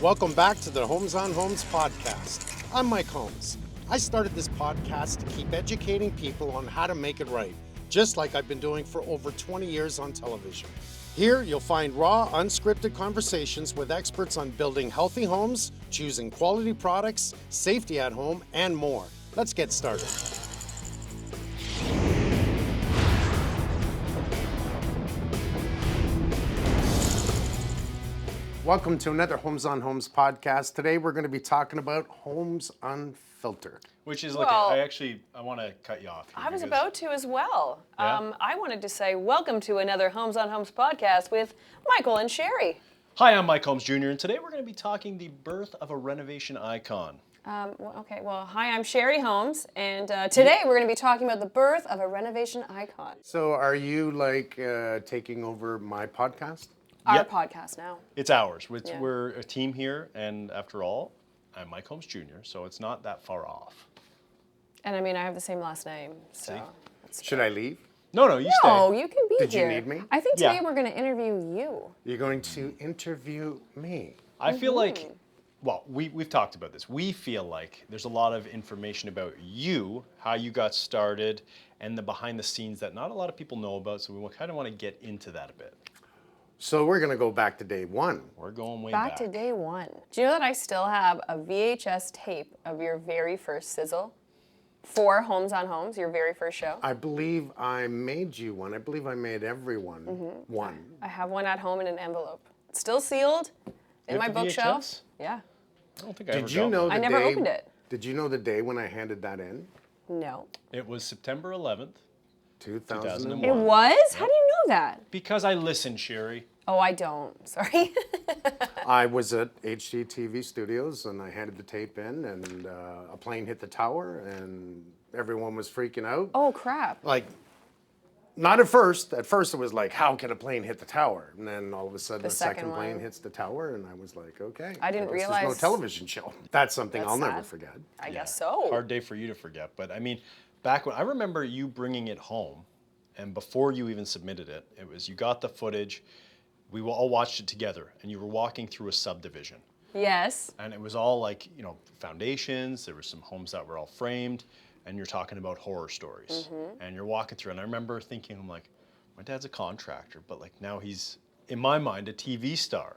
Welcome back to the Homes on Homes podcast. I'm Mike Holmes. I started this podcast to keep educating people on how to make it right, just like I've been doing for over 20 years on television. Here, you'll find raw, unscripted conversations with experts on building healthy homes, choosing quality products, safety at home, and more. Let's get started. Welcome to another Homes on Homes podcast. Today we're going to be talking about homes unfiltered. Which is like, I want to cut you off here. I was about to as well. Yeah? I wanted to say welcome to another Homes on Homes podcast with Michael and Sherry. Hi, I'm Mike Holmes Jr., and today we're going to be talking the birth of a renovation icon. Hi, I'm Sherry Holmes, and today we're going to be talking about the birth of a renovation icon. So are you taking over my podcast? Our podcast now. It's ours. We're a team here, and after all, I'm Mike Holmes Jr., so it's not that far off. And I mean, I have the same last name, so. Should I leave? No, you stay. No, you can be Did here. you need me? I think today Yeah. we're going to interview you. You're going to interview me. I feel like, well, we've talked about this. We feel like there's a lot of information about you, how you got started, and the behind the scenes that not a lot of people know about, so we kind of want to get into that a bit. So we're going to go back to day one. We're going way Back to day one. Do you know that I still have a VHS tape of your very first sizzle for Homes on Homes, your very first show? I believe I made you one. I believe I made everyone one. I have one at home in an envelope. It's still sealed in my have the bookshelf. VHS? Yeah. I don't think I ever Did you got know one. the I never day? opened it. Did you know the day when I handed that in? No. It was September 11th. 2001. It was? How do you know that? Because I listened, Sherry. Oh, I don't. Sorry. I was at HGTV Studios and I handed the tape in and a plane hit the tower and everyone was freaking out. Oh, crap. Like, not at first. At first it was like, how can a plane hit the tower? And then all of a sudden a second second plane one. hits the tower and I was like, okay. I didn't There's no realize- television show. That's something That's I'll never sad. forget. I guess so. Hard day for you to forget, but I mean, back when I remember you bringing it home, and before you even submitted it, it was you got the footage, we all watched it together, and you were walking through a subdivision, Yes. and it was all like foundations. There were some homes that were all framed, and you're talking about horror stories, and you're walking through, and I remember thinking, I'm like, my dad's a contractor, but like now he's in my mind a TV star,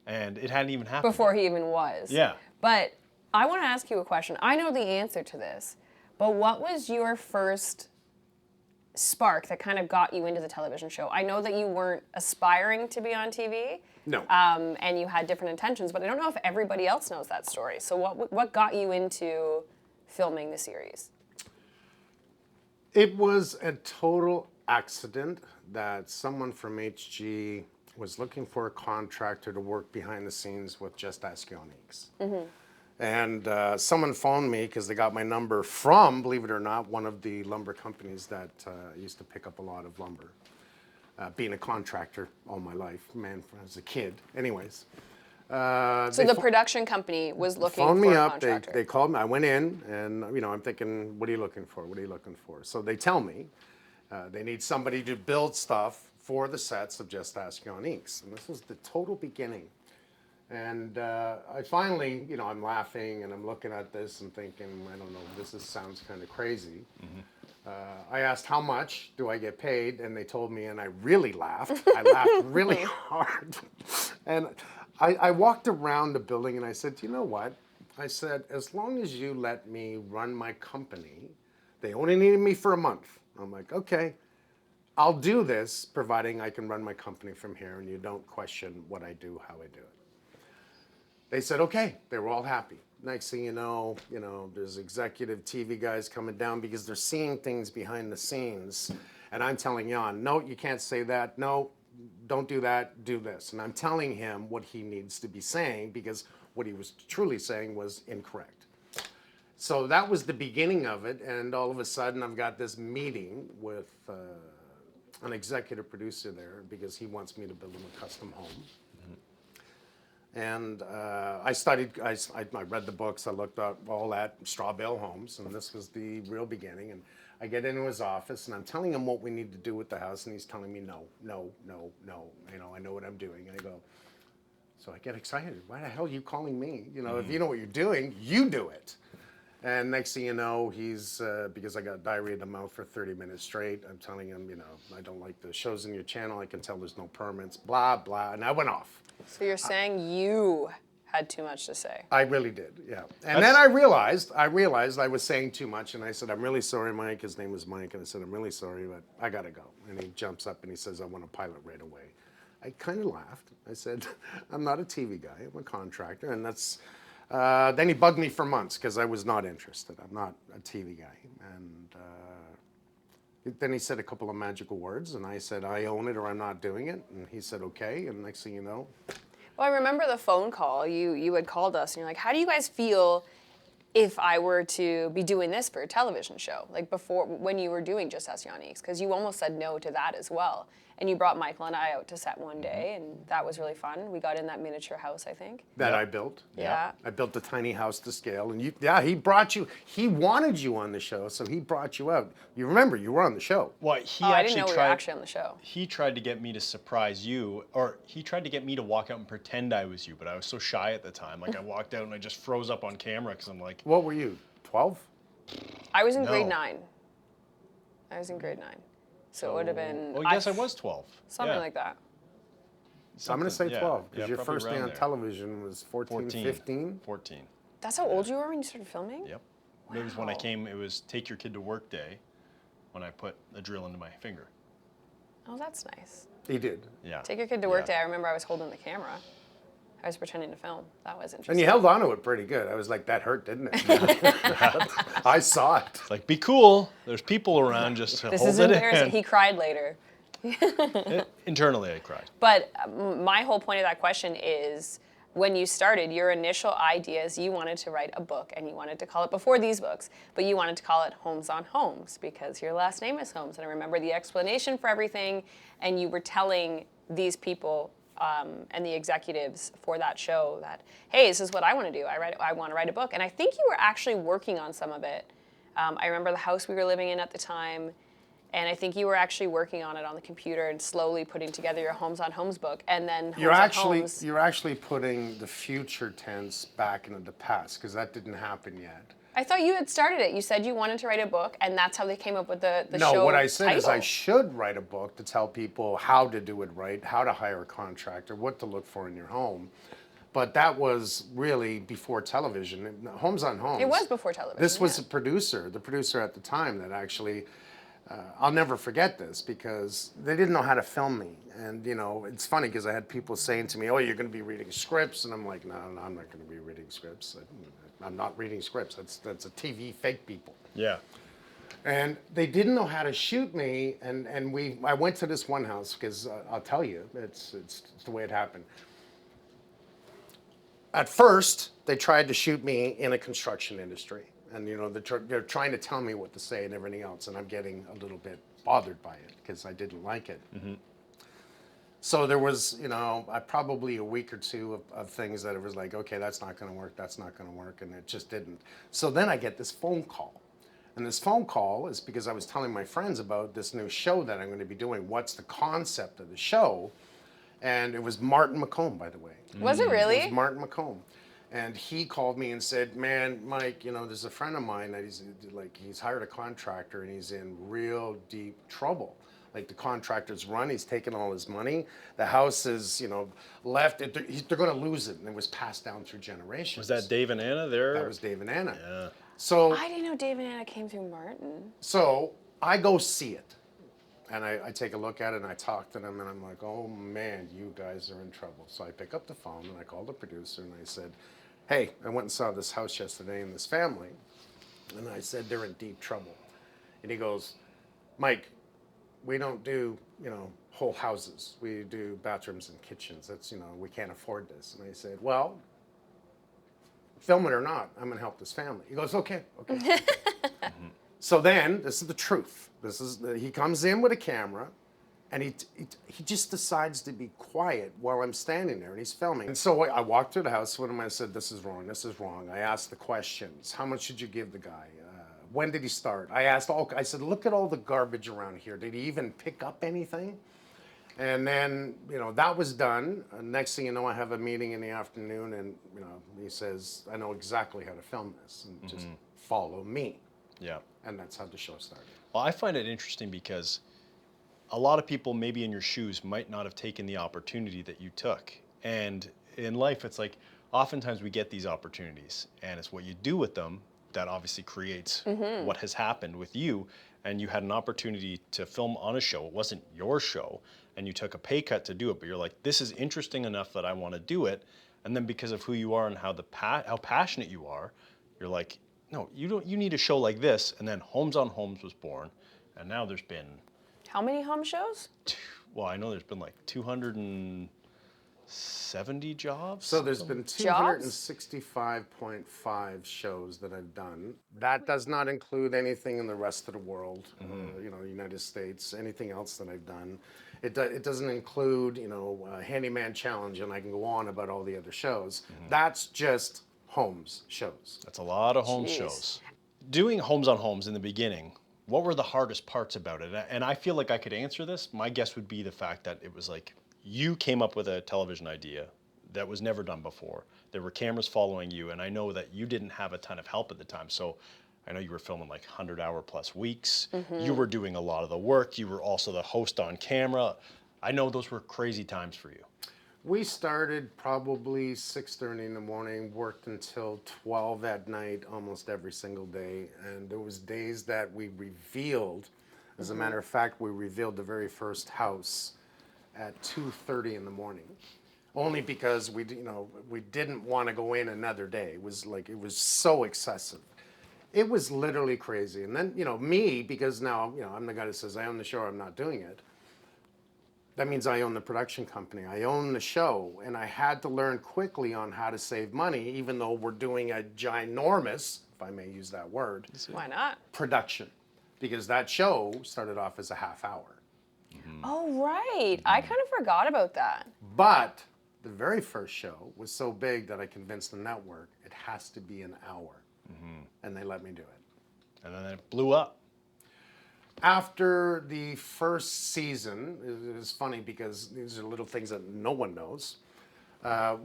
and it hadn't even happened Before yet. he even was. Yeah. But I want to ask you a question. I know the answer to this, but what was your first spark that kind of got you into the television show? I know that you weren't aspiring to be on TV. No. And you had different intentions, but I don't know if everybody else knows that story. So what got you into filming the series? It was a total accident that someone from HG was looking for a contractor to work behind the scenes with Just Ask Uniques. And someone phoned me because they got my number from, believe it or not, one of the lumber companies that used to pick up a lot of lumber. Being a contractor all my life, man, as a kid. Anyways. So the production company was looking Phoned for me a up, contractor. they called me, I went in and I'm thinking, what are you looking for? What are you looking for? So they tell me they need somebody to build stuff for the sets of Just Ask Uniques. And this was the total beginning. And I finally, I'm laughing and I'm looking at this and thinking, I don't know, sounds kind of crazy. I asked, how much do I get paid? And they told me, and I really laughed. I laughed really hard. And I walked around the building and I said, you know what? I said, as long as you let me run my company, they only needed me for a month. I'm like, okay, I'll do this, providing I can run my company from here and you don't question what I do, how I do it. They said, okay, they were all happy. Next thing you know, there's executive TV guys coming down because they're seeing things behind the scenes. And I'm telling Jan, no, you can't say that. No, don't do that, do this. And I'm telling him what he needs to be saying because what he was truly saying was incorrect. So that was the beginning of it. And all of a sudden I've got this meeting with an executive producer there because he wants me to build him a custom home. And I read the books, I looked up all that straw bale homes, and this was the real beginning. And I get into his office, and I'm telling him what we need to do with the house, and he's telling me, no, I know what I'm doing. And I go, So I get excited. Why the hell are you calling me? You know, if you know what you're doing, you do it. And next thing you know, he's, because I got diarrhea in the mouth for 30 minutes straight, I'm telling him, you know, I don't like the shows in your channel. I can tell there's no permits, blah, blah. And I went off. So you're saying you had too much to say. I really did, yeah. And then I realized I was saying too much, and I said, I'm really sorry, Mike. His name was Mike, and I said, I'm really sorry, but I gotta go. And he jumps up and he says, I want a pilot right away. I kind of laughed. I said, I'm not a TV guy, I'm a contractor, and that's, then he bugged me for months because I was not interested. I'm not a TV guy. And then he said a couple of magical words, and I said, I own it or I'm not doing it. And he said, okay, and next thing you know, Well, I remember the phone call. You had called us and you're like, how do you guys feel if I were to be doing this for a television show? Like before, when you were doing Just Ask Yannick's, because you almost said no to that as well. And you brought Michael and I out to set one day, and that was really fun. We got in that miniature house, I think. that I built. Yeah. I built a tiny house to scale, and he brought you, he wanted you on the show, so he brought you out. You remember, you were on the show. Well, he Oh, I actually didn't know we were tried. actually on the show. He tried to get me to surprise you, or he tried to get me to walk out and pretend I was you, but I was so shy at the time. Like I walked out and I just froze up on camera because I'm like, What were you, 12? I was in grade No. 9. I was in grade 9. So it would have been. well, yes, I was 12. Something Yeah. like that. So I'm going to say Yeah, 12, yeah, because your probably first day around on there. television was 14, 15. 14. That's how old you were when you started filming? Yep. It was when I Wow. came, it was take your kid to work day when I put a drill into my finger. Oh, that's nice. He did. Yeah. Take your kid to work Yeah. day. I remember I was holding the camera. I was pretending to film. That was interesting. And you held on to it pretty good. I was like, that hurt, didn't it? I saw it. It's like, be cool. There's people around, just This hold is it embarrassing. in. He cried later. Internally, I cried. But my whole point of that question is, when you started, your initial ideas, you wanted to write a book, and you wanted to call it, before these books, but you wanted to call it Homes on Homes because your last name is Holmes. And I remember the explanation for everything, and you were telling these people and the executives for that show that, hey, this is what I want to do. I want to write a book. And I think you were actually working on some of it. I remember the house we were living in at the time, and I think you were actually working on it on the computer and slowly putting together your Homes on Homes book. And then You're Homes on Homes. you're actually putting the future tense back into the past, because that didn't happen yet. I thought you had started it. You said you wanted to write a book, and that's how they came up with the No, show what I said is I title. should write a book to tell people how to do it right, how to hire a contractor, what to look for in your home. But that was really before television. Homes on Homes. It was before television. This was yeah. the producer at the time that actually, I'll never forget this, because they didn't know how to film me. And, you know, it's funny because I had people saying to me, oh, you're going to be reading scripts. And I'm like, no, I'm not going to be reading scripts. I'm not reading scripts. That's a TV fake people. Yeah. And they didn't know how to shoot me, and I went to this one house, because I'll tell you, it's the way it happened. At first, they tried to shoot me in a construction industry, and you know they're trying to tell me what to say and everything else, and I'm getting a little bit bothered by it because I didn't like it. So there was, you know, probably a week or two of things that it was like, okay, that's not going to work, that's not going to work, and it just didn't. So then I get this phone call. And this phone call is because I was telling my friends about this new show that I'm going to be doing. What's the concept of the show? And it was Martin McComb, by the way. Was it really? It was Martin McComb. And he called me and said, man, Mike, you know, there's a friend of mine that he's hired a contractor and he's in real deep trouble. Like the contractor's run, he's taken all his money. The house is, you know, left. They're going to lose it. And it was passed down through generations. Was that Dave and Anna there? That was Dave and Anna. Yeah. So I didn't know Dave and Anna came through Martin. So I go see it, and I take a look at it, and I talk to them, and I'm like, oh man, you guys are in trouble. So I pick up the phone, and I call the producer, and I said, hey, I went and saw this house yesterday and this family, and I said, they're in deep trouble. And he goes, Mike, we don't do, you know, whole houses. We do bathrooms and kitchens. That's, you know, we can't afford this. And I said, well, film it or not, I'm going to help this family. He goes, okay. So then, this is the truth. He comes in with a camera, and he just decides to be quiet while I'm standing there, and he's filming. And so I walked through the house with him, and I said, this is wrong, this is wrong. I asked the questions. How much did you give the guy? When did he start? I said, look at all the garbage around here. Did he even pick up anything? And then, that was done. Next thing you know, I have a meeting in the afternoon, and, he says, I know exactly how to film this, and just follow me. Yeah. And that's how the show started. Well, I find it interesting because a lot of people maybe in your shoes might not have taken the opportunity that you took. And in life, it's like oftentimes we get these opportunities, and it's what you do with them that obviously creates what has happened with you. And you had an opportunity to film on a show. It wasn't your show, and you took a pay cut to do it. But you're like, this is interesting enough that I want to do it. And then because of who you are and how passionate you are, you're like, no, you don't. You need a show like this. And then Homes on Homes was born, and now there's been, How many home shows? well, I know there's been like 270 jobs. So there's been 265.5 shows that I've done. That does not include anything in the rest of the world, United States, anything else that I've done. It doesn't include, Handyman Challenge, and I can go on about all the other shows. That's just homes shows. That's a lot of home Jeez. shows. Doing Homes on Homes in the beginning, what were the hardest parts about it? And I feel like I could answer this. My guess would be the fact that it was like you came up with a television idea that was never done before. There were cameras following you, and I know that you didn't have a ton of help at the time. So I know you were filming like 100-hour plus weeks. You were doing a lot of the work. You were also the host on camera. I know those were crazy times for you. We started probably 6:30 in the morning, worked until 12 at night almost every single day. And there was days that we revealed, as a matter of fact, we revealed the very first house at 2:30 in the morning. Only because we didn't want to go in another day. It was so excessive. It was literally crazy. And then, me, because now, I'm the guy that says I own the show, I'm not doing it. That means I own the production company. I own the show, and I had to learn quickly on how to save money, even though we're doing a ginormous, if I may use that word, Why not? production, because that show started off as a half hour. Oh, right. I kind of forgot about that. But the very first show was so big that I convinced the network it has to be an hour, and they let me do it. And then it blew up. After the first season, it was funny because these are little things that no one knows.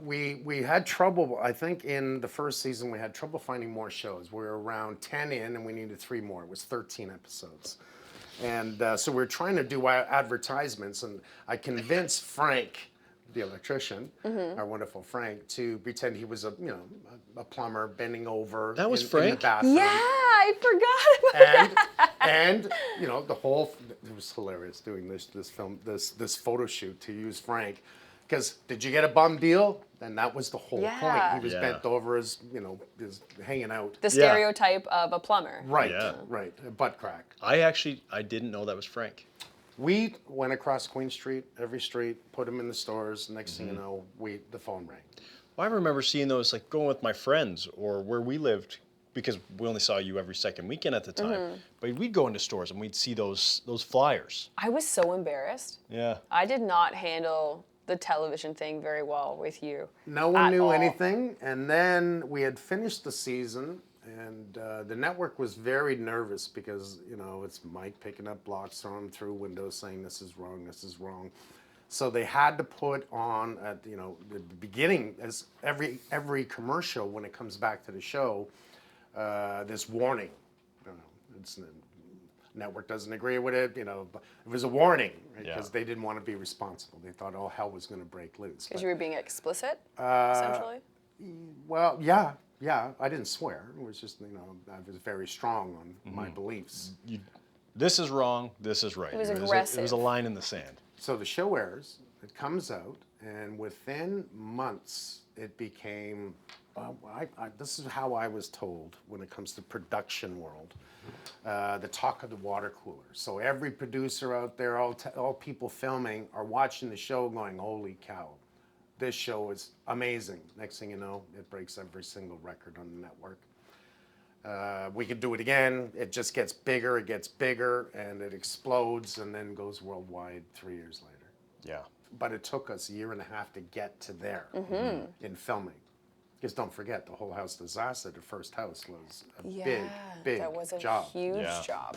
We had trouble, I think in the first season, we had trouble finding more shows. We were around 10 in and we needed 3 more. It was 13 episodes. And so we were trying to do advertisements, and I convinced Frank, the electrician, our wonderful Frank, to pretend he was a plumber bending over That was in the Frank? bathroom. Yeah, I forgot about that. And the whole it was hilarious doing this film this photo shoot to use Frank, because did you get a bum deal? Then that was the whole Yeah. point. He was Yeah. bent over as is hanging out. The stereotype of a plumber. Right, Yeah. right, a butt crack. I didn't know that was Frank. We went across Queen Street, every street, put them in the stores. Next thing you know, the phone rang. Well, I remember seeing those like going with my friends or where we lived, because we only saw you every second weekend at the time. But we'd go into stores and we'd see those flyers. I was so embarrassed. Yeah. I did not handle the television thing very well with you. No one at knew all. anything, and then we had finished the season, and the network was very nervous because it's Mike picking up blocks, throwing them through windows, saying this is wrong, this is wrong. So they had to put on at the beginning, as every commercial when it comes back to the show, this warning. The network doesn't agree with it. But it was a warning because they didn't want to be responsible. They thought all hell was going to break loose. Because you were being explicit, essentially. Well, yeah, I didn't swear. It was just I was very strong on my beliefs. This is wrong. This is right. It was It was aggressive. a line in the sand. So the show airs, it comes out, and within months, it became, this is how I was told when it comes to production world, the talk of the water cooler. So every producer out there, all people filming are watching the show going, holy cow, this show is amazing. Next thing you know, it breaks every single record on the network. We could do it again. It just gets bigger, and it explodes, and then goes worldwide 3 years later. Yeah. But it took us a year and a half to get to there in filming. Because don't forget, the whole house disaster, the first house was a big that was a job. huge Yeah. job.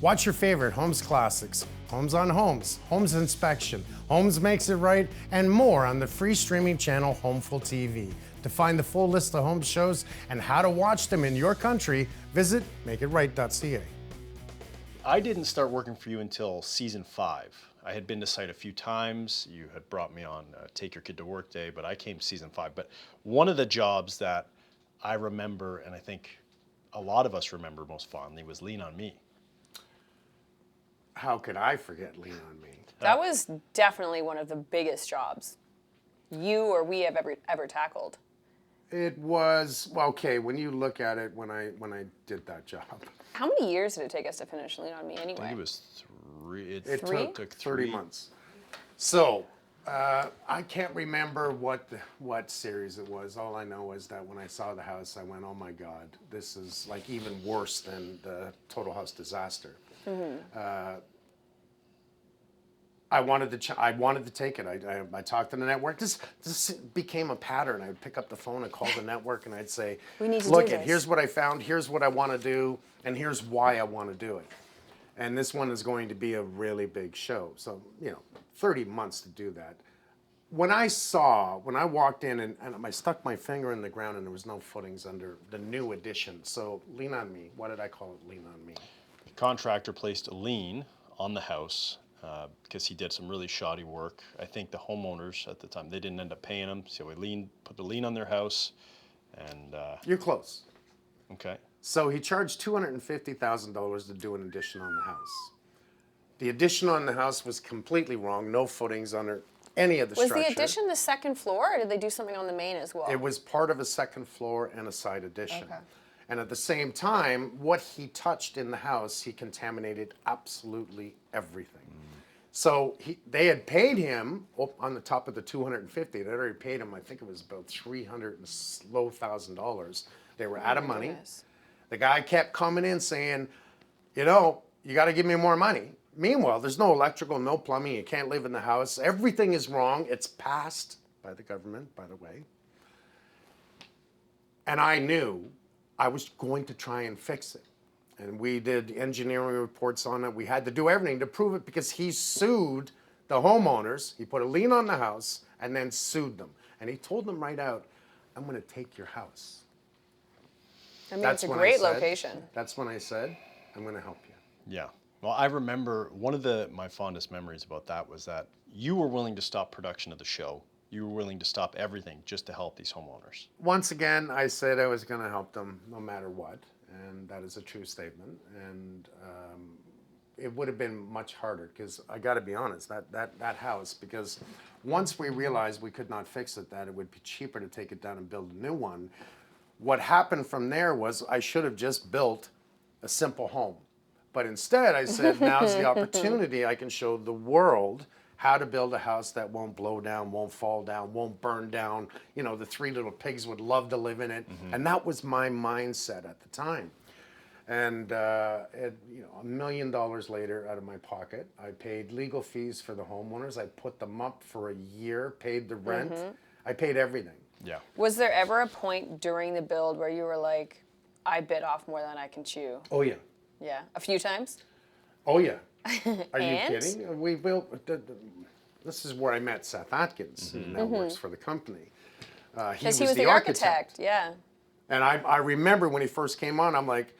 Watch your favorite Homes Classics, Homes on Homes, Homes Inspection, Homes Makes It Right, and more on the free streaming channel Homeful TV. To find the full list of home shows and how to watch them in your country, visit makeitright.ca. I didn't start working for you until season 5. I had been to site a few times. You had brought me on Take Your Kid to Work Day, but I came season 5. But one of the jobs that I remember, and I think a lot of us remember most fondly, was Lien on Me. How could I forget Lien on Me? That was definitely one of the biggest jobs you or we have ever tackled. It was, well, okay, when you look at it, when I did that job. How many years did it take us to finish Lien on Me anyway? I think it was 3. It Three? took 30 months. So, I can't remember what series it was. All I know is that when I saw the house, I went, oh my God, this is like even worse than the Total House disaster. I wanted to take it. I talked to the network. This became a pattern. I'd pick up the phone and call the network, and I'd say, We need to look, do this. here's what I found, here's what I want to do, and here's why I want to do it. And this one is going to be a really big show. So, 30 months to do that. When I walked in and I stuck my finger in the ground and there was no footings under the new addition. So, Lien on Me. Why did I call it Lien on Me? The contractor placed a lien on the house because he did some really shoddy work. I think the homeowners at the time, they didn't end up paying him. So we put the lien on their house. And You're close. okay. So he charged $250,000 to do an addition on the house. The addition on the house was completely wrong. No footings under any of the structure. Was the addition the second floor, or did they do something on the main as well? It was part of a second floor and a side addition. Okay. And at the same time, what he touched in the house, he contaminated absolutely everything. So they had paid him on the top of the 250. They already paid him, I think it was about $300,000. They were out of money. Goodness. The guy kept coming in saying, you got to give me more money. Meanwhile, there's no electrical, no plumbing. You can't live in the house. Everything is wrong. It's passed by the government, by the way. And I knew I was going to try and fix it. And we did engineering reports on it. We had to do everything to prove it because he sued the homeowners. He put a lien on the house and then sued them. And he told them right out, I'm going to take your house. I mean, That's it's a when I great said- location. That's when I said, I'm going to help you. Yeah. Well, I remember one of my fondest memories about that was that you were willing to stop production of the show. You were willing to stop everything just to help these homeowners. Once again, I said I was going to help them no matter what. And that is a true statement. And it would have been much harder because I got to be honest, that house, because once we realized we could not fix it, that it would be cheaper to take it down and build a new one. What happened from there was I should have just built a simple home. But instead I said, now's the opportunity. I can show the world how to build a house that won't blow down, won't fall down, won't burn down. The 3 little pigs would love to live in it. Mm-hmm. And that was my mindset at the time. And $1 million later out of my pocket, I paid legal fees for the homeowners. I put them up for a year, paid the rent. Mm-hmm. I paid everything. Yeah. Was there ever a point during the build where you were like, I bit off more than I can chew? Oh, yeah. Yeah. A few times? Oh, yeah. Are you And? kidding? We built, this is where I met Seth Atkins, who now works for the company. Because he was the architect. Yeah. And I remember when he first came on, I'm like,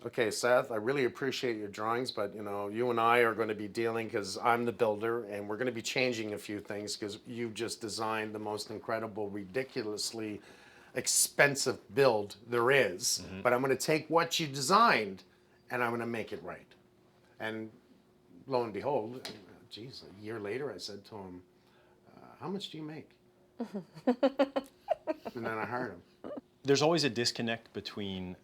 okay, Seth, I really appreciate your drawings, but you and I are going to be dealing because I'm the builder, and we're going to be changing a few things because you've just designed the most incredible, ridiculously expensive build there is. Mm-hmm. But I'm going to take what you designed, and I'm going to make it right. And lo and behold, geez, a year later, I said to him, how much do you make? And then I hired him. There's always a disconnect between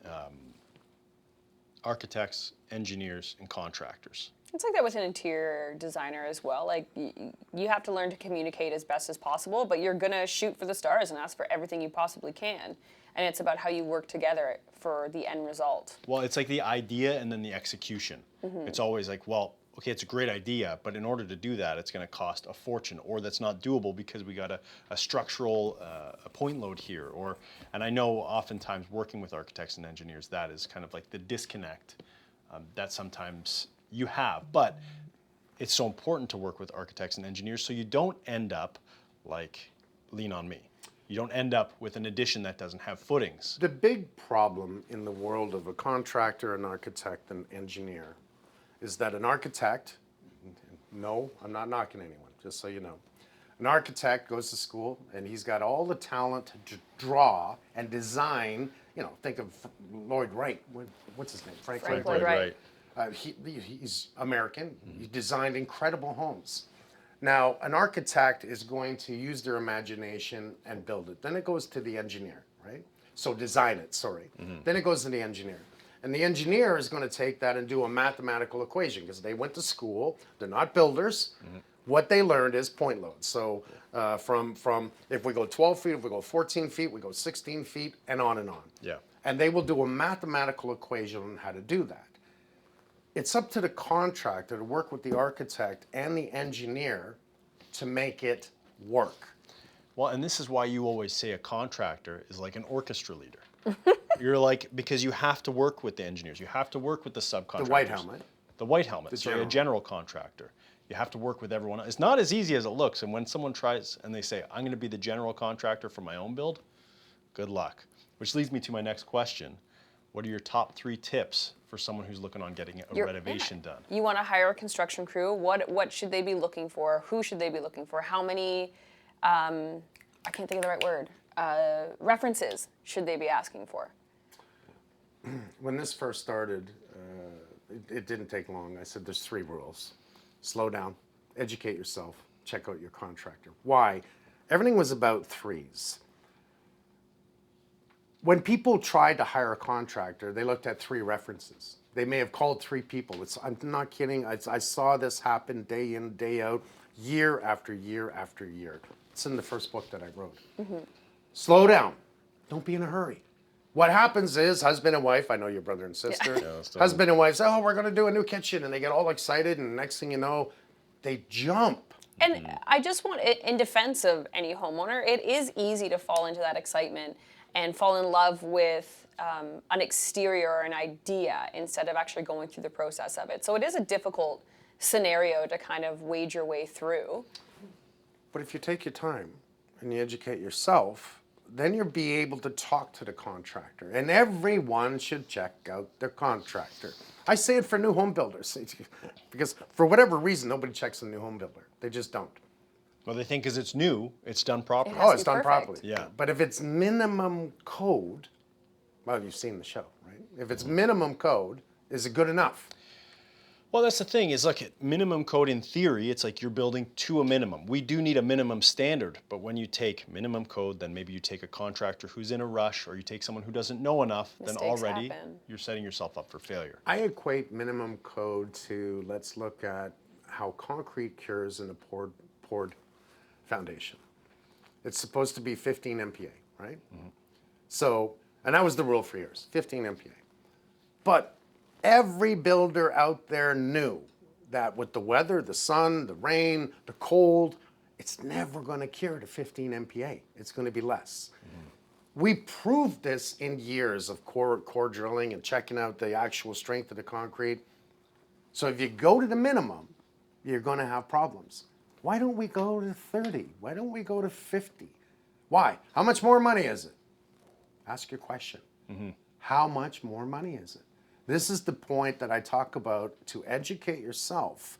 architects, engineers, and contractors. It's like that with an interior designer as well. Like, you have to learn to communicate as best as possible, but you're going to shoot for the stars and ask for everything you possibly can. And it's about how you work together for the end result. Well, it's like the idea and then the execution. Mm-hmm. It's always like, well, okay, it's a great idea, but in order to do that, it's going to cost a fortune, or that's not doable because we got a structural a point load here. And I know oftentimes working with architects and engineers, that is kind of like the disconnect that sometimes you have. But it's so important to work with architects and engineers so you don't end up like Lean on Me. You don't end up with an addition that doesn't have footings. The big problem in the world of a contractor, an architect, and engineer is that an architect, no, I'm not knocking anyone, just so you know. An architect goes to school and he's got all the talent to draw and design, think of Lloyd Wright. What's his name? Frank Lloyd Wright. He's American. He designed incredible homes. Now, an architect is going to use their imagination and build it. Then it goes to the engineer, right? So design it, sorry. Then it goes to the engineer. And the engineer is going to take that and do a mathematical equation because they went to school. They're not builders. What they learned is point load. So from if we go 12 feet, if we go 14 feet, we go 16 feet, and on and on. Yeah. And they will do a mathematical equation on how to do that. It's up to the contractor to work with the architect and the engineer to make it work. Well, and this is why you always say a contractor is like an orchestra leader. You're like, because you have to work with the engineers, you have to work with the subcontractors. The white helmet. The white helmet, so a general. general contractor. You have to work with everyone. It's not as easy as it looks, and when someone tries and they say, I'm gonna be the general contractor for my own build, good luck. Which leads me to my next question. What are your top 3 tips for someone who's looking on getting a renovation done? You want to hire a construction crew. What should they be looking for? Who should they be looking for? How many, I can't think of the right word, references should they be asking for? When this first started, it didn't take long. I said there's 3 rules. Slow down, educate yourself, check out your contractor. Why? Everything was about 3s. When people tried to hire a contractor, they looked at 3 references. They may have called 3 people. I'm not kidding. I saw this happen day in, day out, year after year after year. It's in the first book that I wrote. Slow down. Don't be in a hurry. What happens is husband and wife, I know your brother and sister, husband and wife say, oh, we're going to do a new kitchen. And they get all excited. And next thing you know, they jump. And I just want, in defense of any homeowner, it is easy to fall into that excitement and fall in love with an exterior or an idea instead of actually going through the process of it. So it is a difficult scenario to kind of wade your way through. But if you take your time and you educate yourself, then you'll be able to talk to the contractor. And everyone should check out their contractor. I say it for new home builders because for whatever reason, nobody checks a new home builder. They just don't. Well, they think because it's new, it's done properly. It has to It's be done perfect. properly. Yeah. But if it's minimum code, well, you've seen the show, right? If it's minimum code, is it good enough? Well, that's the thing, is like minimum code in theory, it's like you're building to a minimum. We do need a minimum standard, but when you take minimum code, then maybe you take a contractor who's in a rush, or you take someone who doesn't know enough, Mistakes then already happen. you're setting yourself up for failure. I equate minimum code to, let's look at how concrete cures in a poured foundation. It's supposed to be 15 MPa, right? So, and that was the rule for years, 15 MPa. But every builder out there knew that with the weather, the sun, the rain, the cold, it's never going to cure to 15 MPa. It's going to be less. We proved this in years of core drilling and checking out the actual strength of the concrete. So if you go to the minimum, you're going to have problems. Why don't we go to 30? Why don't we go to 50? Why? How much more money is it? Ask your question. How much more money is it? This is the point that I talk about, to educate yourself,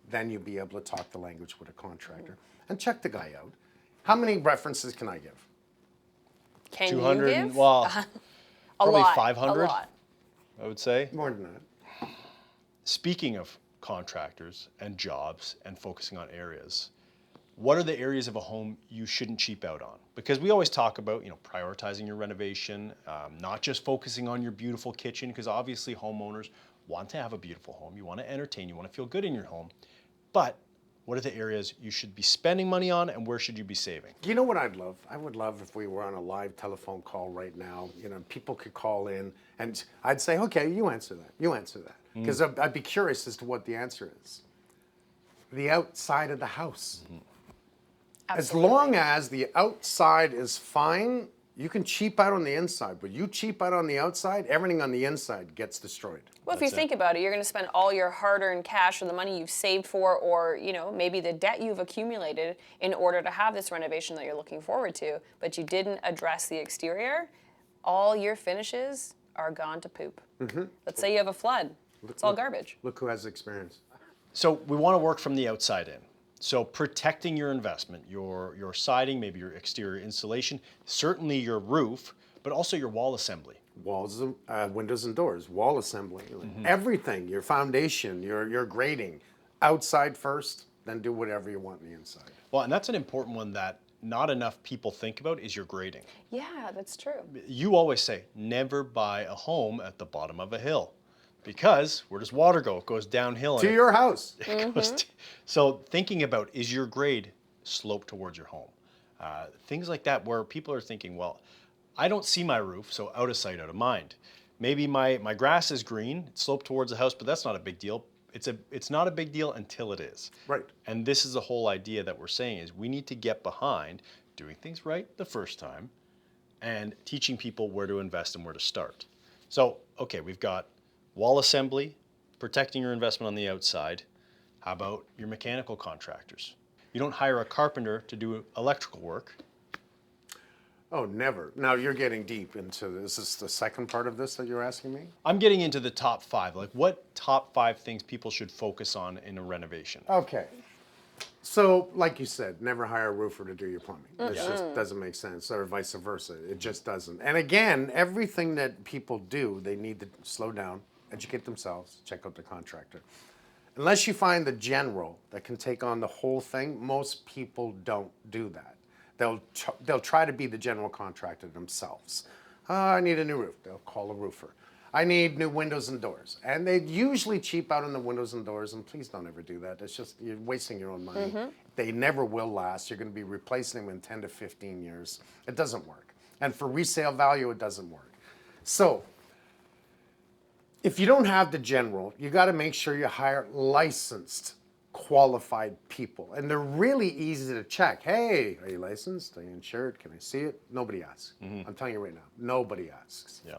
then you'll be able to talk the language with a contractor and check the guy out. How many references can I give? Can 200, you give? well, a probably lot, 500, a lot. I would say. More than that. Speaking of contractors and jobs and focusing on areas, what are the areas of a home you shouldn't cheap out on? Because we always talk about, prioritizing your renovation, not just focusing on your beautiful kitchen, because obviously homeowners want to have a beautiful home. You want to entertain, you want to feel good in your home. But what are the areas you should be spending money on, and where should you be saving? You know what I'd love? I would love if we were on a live telephone call right now. People could call in and I'd say, okay, you answer that. You answer that. Because I'd be curious as to what the answer is. The outside of the house. Absolutely. As long as the outside is fine, You can cheap out on the inside, but you cheap out on the outside, everything on the inside gets destroyed. Well, if you think about it, you're going to spend all your hard-earned cash or the money you've saved for, or maybe the debt you've accumulated in order to have this renovation that you're looking forward to, but you didn't address the exterior. All your finishes are gone to poop. Let's say you have a flood. It's all garbage. Look who has experience. So we want to work from the outside in. So protecting your investment, your siding, maybe your exterior insulation, certainly your roof, but also your wall assembly. Walls, windows and doors, wall assembly, everything, your foundation, your grading, outside first, then do whatever you want in the inside. Well, and that's an important one that not enough people think about is your grading. Yeah, that's true. You always say, never buy a home at the bottom of a hill. Because where does water go? It goes downhill. To your house. So thinking about, is your grade sloped towards your home? Things like that where people are thinking, well, I don't see my roof, so out of sight, out of mind. Maybe my grass is green, it's sloped towards the house, but that's not a big deal. It's not a big deal until it is. Right. And this is the whole idea that we're saying is we need to get behind doing things right the first time and teaching people where to invest and where to start. So, okay, we've got wall assembly, protecting your investment on the outside. How about your mechanical contractors? You don't hire a carpenter to do electrical work. Oh, never. Now you're getting deep into this. Is this the second part of this that you're asking me? I'm getting into the top 5. Like what top 5 things people should focus on in a renovation? Okay. So, like you said, never hire a roofer to do your plumbing. It just doesn't make sense, or vice versa. It just doesn't. And again, everything that people do, they need to slow down, educate themselves, check out the contractor. Unless you find the general that can take on the whole thing, most people don't do that. They'll try to be the general contractor themselves. I need a new roof. They'll call a roofer. I need new windows and doors. And they usually cheap out on the windows and doors, and please don't ever do that. It's just, you're wasting your own money. They never will last. You're going to be replacing them in 10 to 15 years. It doesn't work. And for resale value, it doesn't work. So, if you don't have the general, you got to make sure you hire licensed, qualified people. And they're really easy to check. Hey, are you licensed? Are you insured? Can I see it? Nobody asks. I'm telling you right now, nobody asks. Yeah.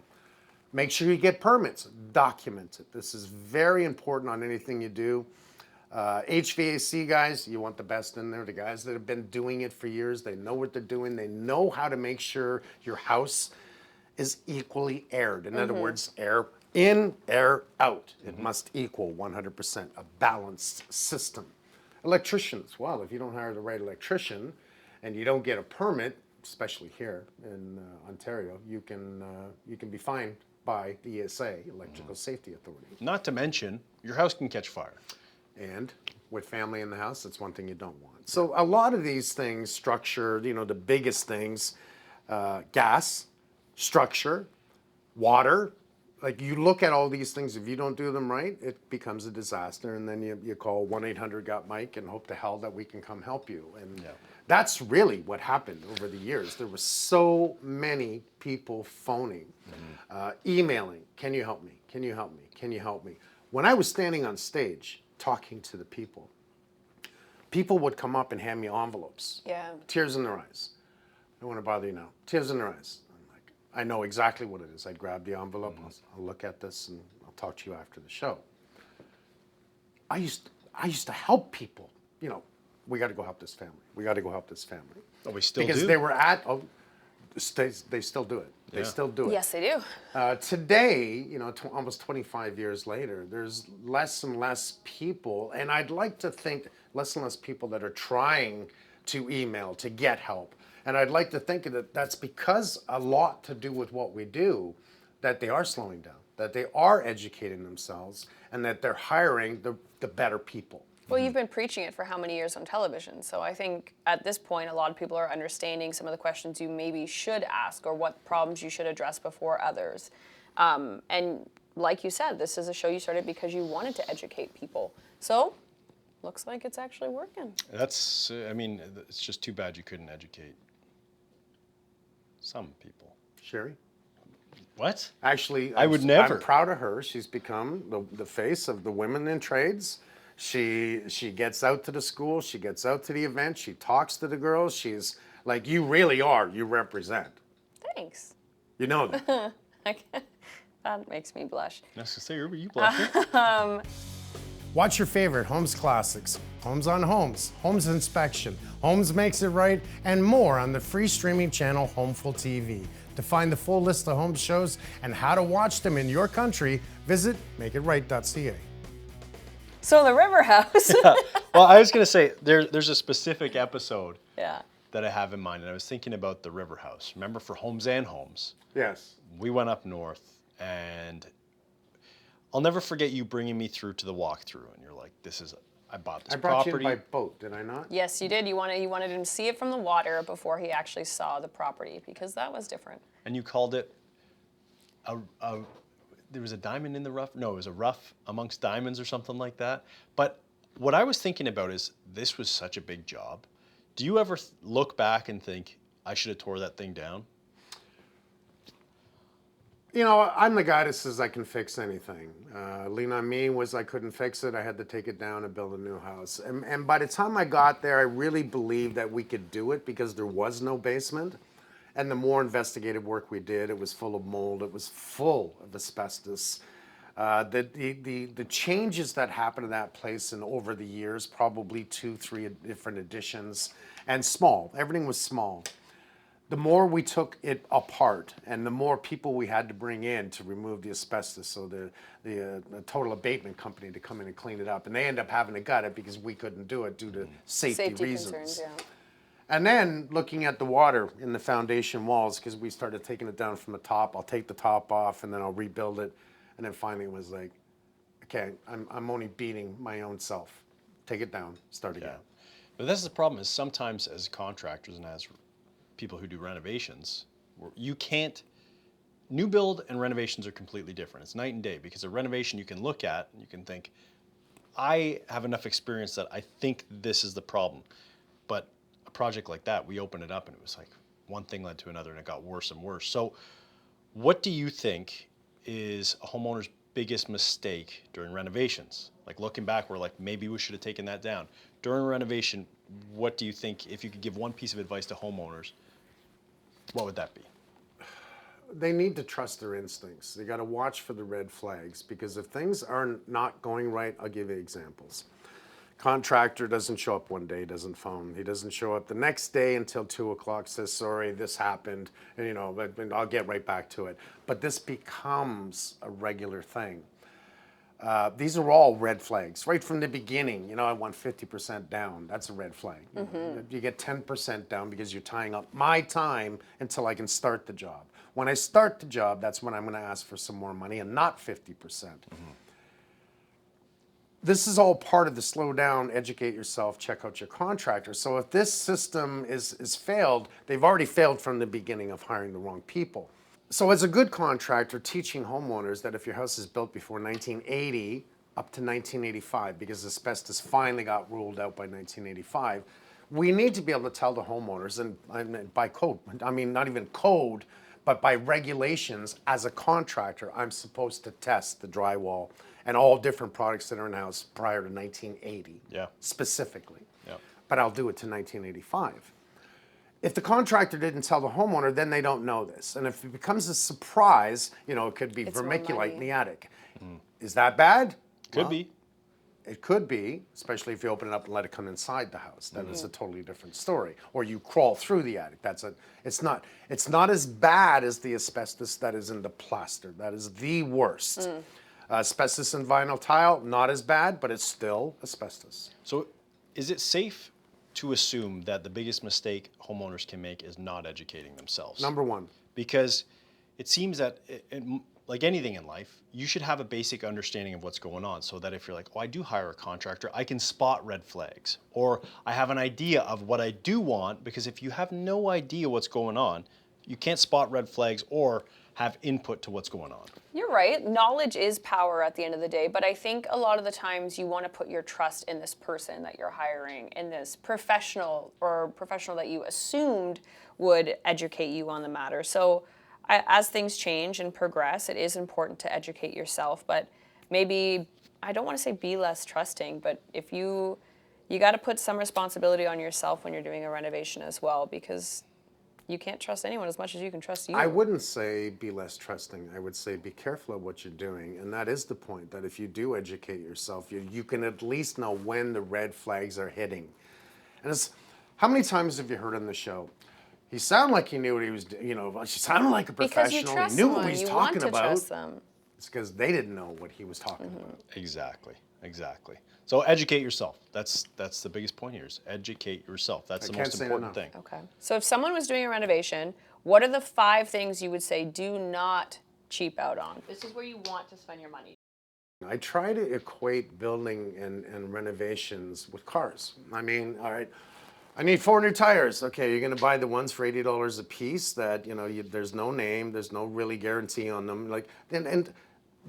Make sure you get permits. Document it. This is very important on anything you do. HVAC guys, you want the best in there. The guys that have been doing it for years, they know what they're doing. They know how to make sure your house is equally aired. In other words, air in, air out. It must equal 100%, a balanced system. Electricians, well, if you don't hire the right electrician and you don't get a permit, especially here in Ontario, you can be fined by the ESA, Electrical Safety Authority. Not to mention, your house can catch fire. And with family in the house, that's one thing you don't want. So a lot of these things, structure, the biggest things, gas, structure, water, like you look at all these things, if you don't do them right, it becomes a disaster. And then you call 1-800-GOT-MIKE and hope to hell that we can come help you. And that's really what happened over the years. There were so many people phoning, emailing, can you help me? Can you help me? Can you help me? When I was standing on stage talking to the people, people would come up and hand me envelopes. Yeah. Tears in their eyes. I don't want to bother you now. Tears in their eyes. I'm like, I know exactly what it is. I grab the envelope, I'll look at this, and I'll talk to you after the show. I used to help people. We got to go help this family. We got to go help this family. Oh, we still because do? they were at. They still do it. They still do it. Yes, they do. Today, almost 25 years later, there's less and less people, and I'd like to think less and less people that are trying to email to get help. And I'd like to think that that's because a lot to do with what we do, that they are slowing down, that they are educating themselves, and that they're hiring the better people. Well, you've been preaching it for how many years on television? So I think at this point, a lot of people are understanding some of the questions you maybe should ask or what problems you should address before others. And like you said, this is a show you started because you wanted to educate people. So looks like it's actually working. That's, it's just too bad you couldn't educate some people. Sherry? What? Actually, I would never. I'm proud of her. She's become the face of the women in trades. She gets out to the school. She gets out to the event. She talks to the girls. She's like, you really are. You represent. Thanks. You know that. That makes me blush. Nice to see you. You blushing? Watch your favorite Homes classics, Homes on Homes, Homes Inspection, Homes Makes It Right, and more on the free streaming channel Homeful TV. To find the full list of home shows and how to watch them in your country, visit makeitright.ca. So the River House. Well, I was going to say, there's a specific episode Yeah. that I have in mind, and I was thinking about the River House. Remember, for Homes and Homes, Yes. we went up north, and I'll never forget you bringing me through to the walkthrough, and you're like, I bought this I brought property. you in by boat, did I not? Yes, you did. You wanted him to see it from the water before he actually saw the property, because that was different. And you called it there was a diamond in the rough. No, it was a rough amongst diamonds or something like that. But what I was thinking about is this was such a big job. Do you ever look back and think, I should have tore that thing down? You know, I'm the guy that says I can fix anything. Lien on me was I couldn't fix it. I had to take it down and build a new house. And by the time I got there, I really believed that we could do it because there was no basement. And the more investigative work we did, it was full of mold. It was full of asbestos. The changes that happened to that place and over the years, probably 2-3 different additions, and small. Everything was small. The more we took it apart and the more people we had to bring in to remove the asbestos, so the total abatement company to come in and clean it up. And they end up having to gut it because we couldn't do it due to safety reasons. Concerns, yeah. And then looking at the water in the foundation walls, because we started taking it down from the top. I'll take the top off and then I'll rebuild it. And then finally it was like, okay, I'm only beating my own self. Take it down, start again. Yeah. But that's the problem is sometimes as contractors and as people who do renovations, you can't, new build and renovations are completely different. It's night and day because a renovation you can look at and you can think, I have enough experience that I think this is the problem. But a project like that, we opened it up and it was like one thing led to another and it got worse and worse. So what do you think is a homeowner's biggest mistake during renovations? Like looking back, we're like, maybe we should have taken that down. During a renovation, what do you think, if you could give one piece of advice to homeowners, what would that be? They need to trust their instincts. They got to watch for the red flags because if things are not going right, I'll give you examples. Contractor doesn't show up one day, doesn't phone. He doesn't show up the next day until 2 o'clock, says, sorry, this happened, and, you know, but I'll get right back to it. But this becomes a regular thing. These are all red flags right from the beginning. You know, I want 50% down. That's a red flag. Mm-hmm. You get 10% down because you're tying up my time until I can start the job. When I start the job, that's when I'm going to ask for some more money and not 50%. Mm-hmm. This is all part of the slow down, educate yourself, check out your contractor. So if this system is failed, they've already failed from the beginning of hiring the wrong people. So as a good contractor, teaching homeowners that if your house is built before 1980 up to 1985, because asbestos finally got ruled out by 1985, we need to be able to tell the homeowners, and by code, I mean not even code, but by regulations, as a contractor, I'm supposed to test the drywall and all different products that are in the house prior to 1980, specifically. Yeah. But I'll do it to 1985. If the contractor didn't tell the homeowner, then they don't know this. And if it becomes a surprise, you know, it could be vermiculite in the attic. Is that bad? Could be. It could be, especially if you open it up and let it come inside the house. Then it's a totally different story. Or you crawl through the attic. It's not as bad as the asbestos that is in the plaster. That is the worst. Asbestos in vinyl tile, not as bad, but it's still asbestos. So is it safe to assume that the biggest mistake homeowners can make is not educating themselves? Number one. Because it seems that, like anything in life, you should have a basic understanding of what's going on so that if you're like, oh, I do hire a contractor, I can spot red flags. Or I have an idea of what I do want, because if you have no idea what's going on, you can't spot red flags or have input to what's going on. You're right. Knowledge is power at the end of the day, but I think a lot of the times you want to put your trust in this person that you're hiring, in this professional that you assumed would educate you on the matter. So as things change and progress, it is important to educate yourself, but maybe, I don't want to say be less trusting, but if you got to put some responsibility on yourself when you're doing a renovation as well, because You can't trust anyone as much as you can trust you. I wouldn't say be less trusting. I would say be careful of what you're doing. And that is the point, that if you do educate yourself, you can at least know when the red flags are hitting. And it's, how many times have you heard on the show, he sounded like he knew what he was doing, she sounded like a because you professional. trust He knew someone. what he was You talking want to about. trust them. It's because they didn't know what he was talking about. Exactly. So educate yourself. That's the biggest point here is educate yourself. That's the can't most say important enough. thing. Okay. So if someone was doing a renovation, what are the 5 things you would say do not cheap out on? This is where you want to spend your money. I try to equate building and renovations with cars. I mean, all right, I need 4 new tires. Okay, you're going to buy the ones for $80 a piece that, there's no name, there's no really guarantee on them. And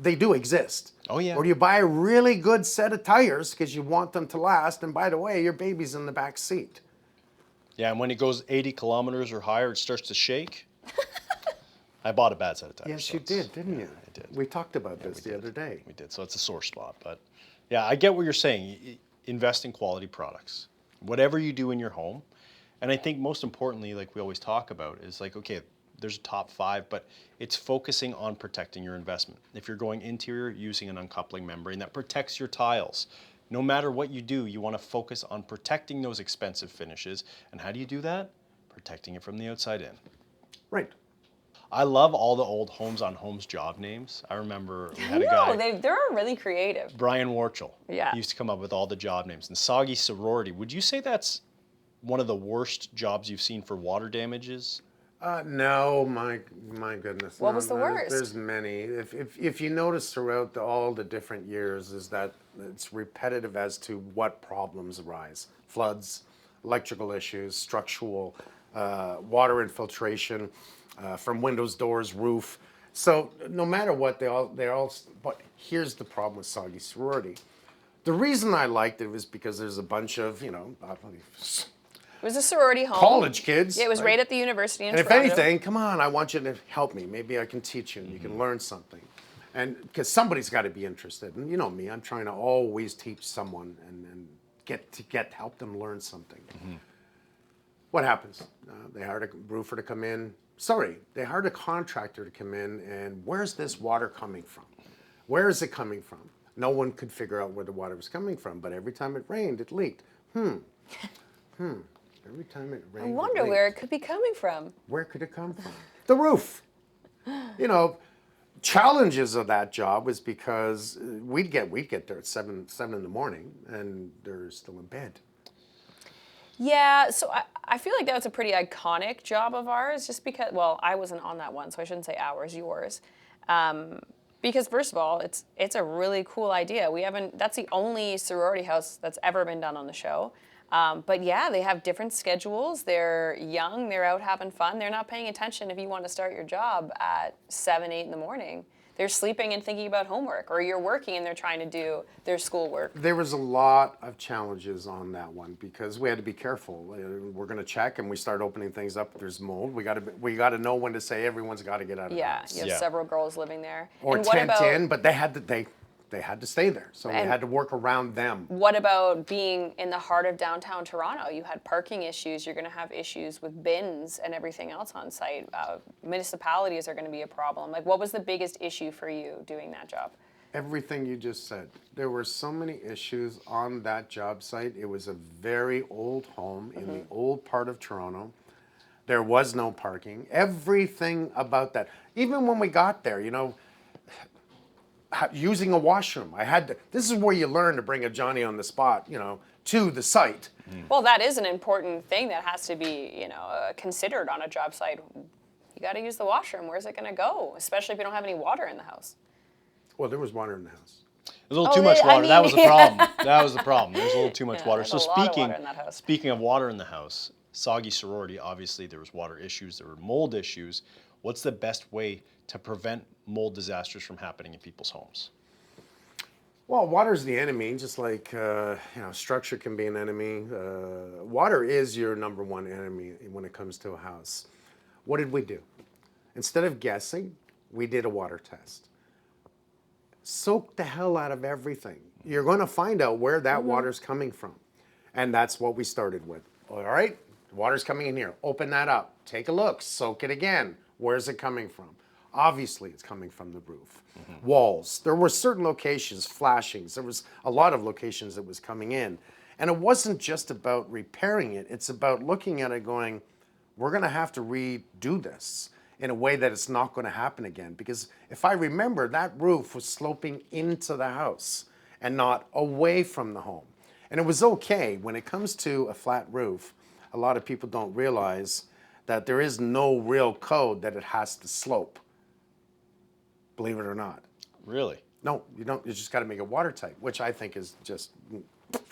they do exist. Oh, yeah. Or you buy a really good set of tires because you want them to last. And by the way, your baby's in the back seat. Yeah, and when it goes 80 kilometers or higher, it starts to shake. I bought a bad set of tires. Yes, so you it's- did, didn't you? I did. We talked about this the other day. We did. So it's a sore spot. But yeah, I get what you're saying. Invest in quality products. Whatever you do in your home. And I think most importantly, like we always talk about, is like, okay, there's a top 5, but it's focusing on protecting your investment. If you're going interior, using an uncoupling membrane that protects your tiles. No matter what you do, you want to focus on protecting those expensive finishes. And how do you do that? Protecting it from the outside in. Right. I love all the old Homes on Homes job names. I remember we had a No, guy, they're really creative. Brian Warchel. Yeah. He used to come up with all the job names. And Soggy Sorrority, would you say that's one of the worst jobs you've seen for water damages? No, my goodness. What No, was the no, worst? There's many. If you notice throughout all the different years, is that it's repetitive as to what problems arise: floods, electrical issues, structural, water infiltration from windows, doors, roof. So no matter what, they're all. But here's the problem with Soggy Sorority. The reason I liked it was because there's a bunch of It was a sorority home. college kids. Yeah, it was right at the university in And if Toronto. anything, come on, I want you to help me. Maybe I can teach you and you can learn something. And because somebody's got to be interested. And you know me, I'm trying to always teach someone and help them learn something. What happens? They hired a roofer to come in. They hired a contractor to come in, and where's this water coming from? Where is it coming from? No one could figure out where the water was coming from, but every time it rained, it leaked. Every time it rained, I wonder where it could be coming from. Where could it come from? The roof. Challenges of that job was because we'd get there at 7 in the morning, and they're still in bed. Yeah, so I feel like that was a pretty iconic job of ours, just because, well, I wasn't on that one, so I shouldn't say ours, yours. Because first of all, it's a really cool idea. That's the only sorority house that's ever been done on the show. But yeah, they have different schedules. They're young, they're out having fun. They're not paying attention if you want to start your job at 7, 8 in the morning. They're sleeping and thinking about homework, or you're working and they're trying to do their schoolwork. There was a lot of challenges on that one because we had to be careful. We're going to check, and we start opening things up. If there's mold, we got to know when to say everyone's got to get out of the Yeah, house. you have Yeah. several girls living there. Or And what tent about, in, but they had to stay there, so we And- had to work around them. What about being in the heart of downtown Toronto? You had parking issues. You're going to have issues with bins and everything else on site. Municipalities are going to be a problem. Like, what was the biggest issue for you doing that job? Everything you just said. There were so many issues on that job site. It was a very old home in the old part of Toronto. There was no parking. Everything about that. Even when we got there, using a washroom. This is where you learn to bring a Johnny on the spot, to the site. Well, that is an important thing that has to be, considered on a job site. You got to use the washroom. Where's it going to go? Especially if you don't have any water in the house. Well, there was water in the house. There's a little Oh, too much I water. That was the mean, problem. That was the problem. There's a little too much Yeah, water. there's So a lot of water in that house. speaking of water in the house, Soggy Sorority, obviously there was water issues, there were mold issues. What's the best way to prevent mold disasters from happening in people's homes? Well, water's the enemy, just like structure can be an enemy. Water is your number one enemy when it comes to a house. What did we do? Instead of guessing, we did a water test. Soak the hell out of everything. You're going to find out where that water's coming from. And that's what we started with. All right, water's coming in here. Open that up. Take a look. Soak it again. Where's it coming from? Obviously, it's coming from the roof. Walls. There were certain locations, flashings. There was a lot of locations that was coming in. And it wasn't just about repairing it. It's about looking at it going, we're going to have to redo this in a way that it's not going to happen again. Because if I remember, that roof was sloping into the house and not away from the home. And it was okay. When it comes to a flat roof, a lot of people don't realize that there is no real code that it has to slope. Believe it or not. Really? No, you don't. You just got to make it watertight, which I think is just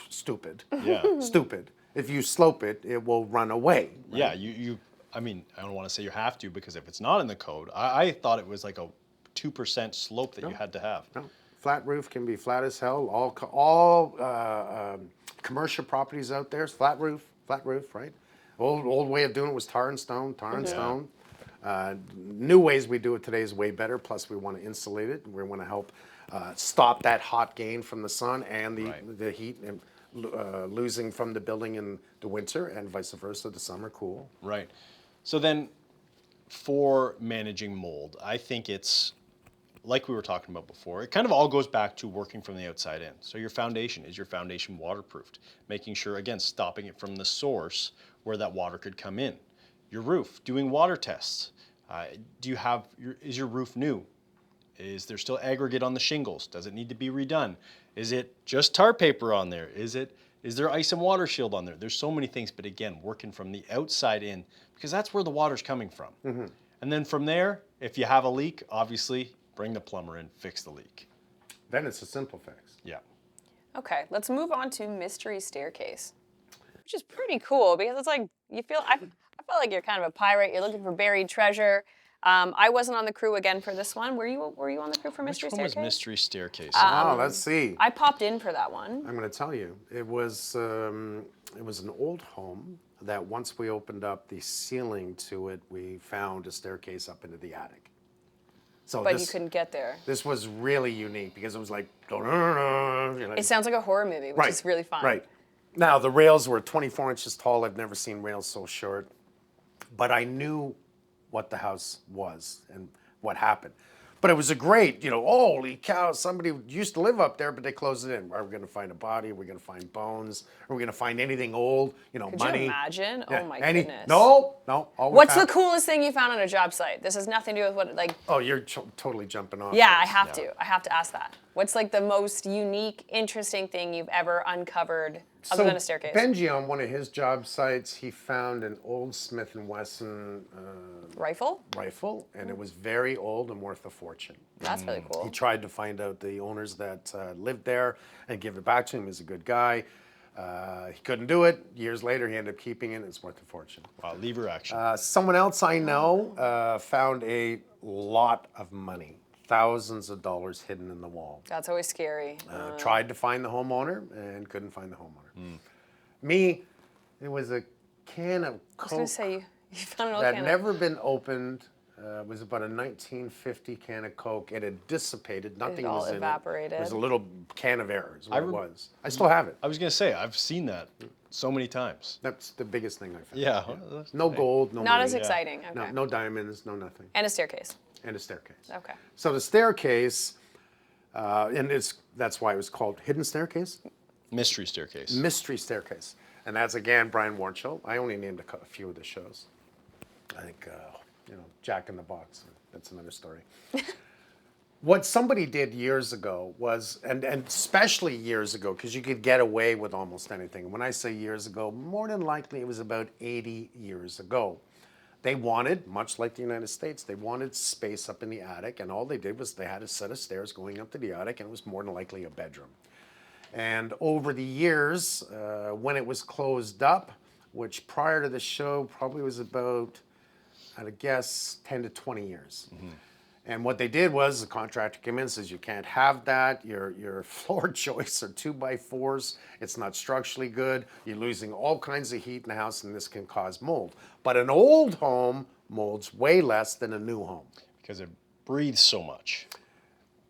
stupid. Yeah. Stupid. If you slope it, it will run away. Right? Yeah, I mean, I don't want to say you have to, because if it's not in the code, I thought it was like a 2% slope that you had to have. No. Flat roof can be flat as hell. All commercial properties out there is flat roof, right? Old way of doing it was tar and stone, stone. New ways we do it today is way better. Plus, we want to insulate it. We want to help stop that hot gain from the sun and the heat and losing from the building in the winter, and vice versa, the summer cool. Right. So then, for managing mold, I think it's like we were talking about before. It kind of all goes back to working from the outside in. So your foundation, is your foundation waterproofed? Making sure, again, stopping it from the source where that water could come in. Your roof, doing water tests. Is your roof new? Is there still aggregate on the shingles? Does it need to be redone? Is it just tar paper on there? Is there ice and water shield on there? There's so many things, but again, working from the outside in, because that's where the water's coming from. Mm-hmm. And then from there, if you have a leak, obviously, bring the plumber in, fix the leak. Then it's a simple fix. Yeah. Okay, let's move on to mystery staircase, which is pretty cool because it's like I feel like you're kind of a pirate. You're looking for buried treasure. I wasn't on the crew again for this one. Were you on the crew for Mystery Which one Staircase? was Mystery Staircase? Let's see. I popped in for that one. I'm going to tell you. It was an old home that once we opened up the ceiling to it, we found a staircase up into the attic. So But you couldn't get there. This was really unique because it was like, It sounds like a horror movie, which is really fun. Right. Now, the rails were 24 inches tall. I've never seen rails so short. But I knew what the house was and what happened. But it was a great, holy cow, somebody used to live up there, but they closed it in. Are we going to find a body? Are we going to find bones? Are we going to find anything old? Could money? you imagine? Yeah, Oh my goodness. No. What's the coolest thing you found on a job site? This has nothing to do with what, Oh, you're totally jumping off. Yeah, I have to. I have to ask that. What's like the most unique, interesting thing you've ever uncovered other than a staircase? Benji, on one of his job sites, he found an old Smith & Wesson Rifle? rifle, and it was very old and worth a fortune. That's really cool. He tried to find out the owners that lived there and give it back to him. He's a good guy. He couldn't do it. Years later, he ended up keeping it, and it's worth a fortune. Wow, lever action. Someone else I know found a lot of money, thousands of dollars hidden in the wall. That's always scary. Tried to find the homeowner and couldn't find the homeowner. Me, it was a can of I was Coke going to say, you found an old that can never been opened. It was about a 1950 can of Coke. It had dissipated. Nothing all was in evaporated. it. It was a little can of air is what it was. I still have it. I was going to say, I've seen that so many times. That's the biggest thing I found. Yeah. No gold, no Not money. as exciting. Okay. No diamonds, no nothing. And a staircase. And a staircase. Okay. So the staircase, and that's why it was called Hidden Staircase? Mystery Staircase. Mystery Staircase. And that's, again, Brian Warnchel. I only named a few of the shows. I think, Jack in the Box. That's another story. What somebody did years ago was, and especially years ago, because you could get away with almost anything. When I say years ago, more than likely it was about 80 years ago. They wanted, much like the United States, they wanted space up in the attic, and all they did was they had a set of stairs going up to the attic, and it was more than likely a bedroom. And over the years, when it was closed up, which prior to the show probably was about, I'd guess, 10 to 20 years. Mm-hmm. And what they did was the contractor came in and says, you can't have that. Your floor joists are 2x4s. It's not structurally good. You're losing all kinds of heat in the house, and this can cause mold. But an old home molds way less than a new home. Because it breathes so much.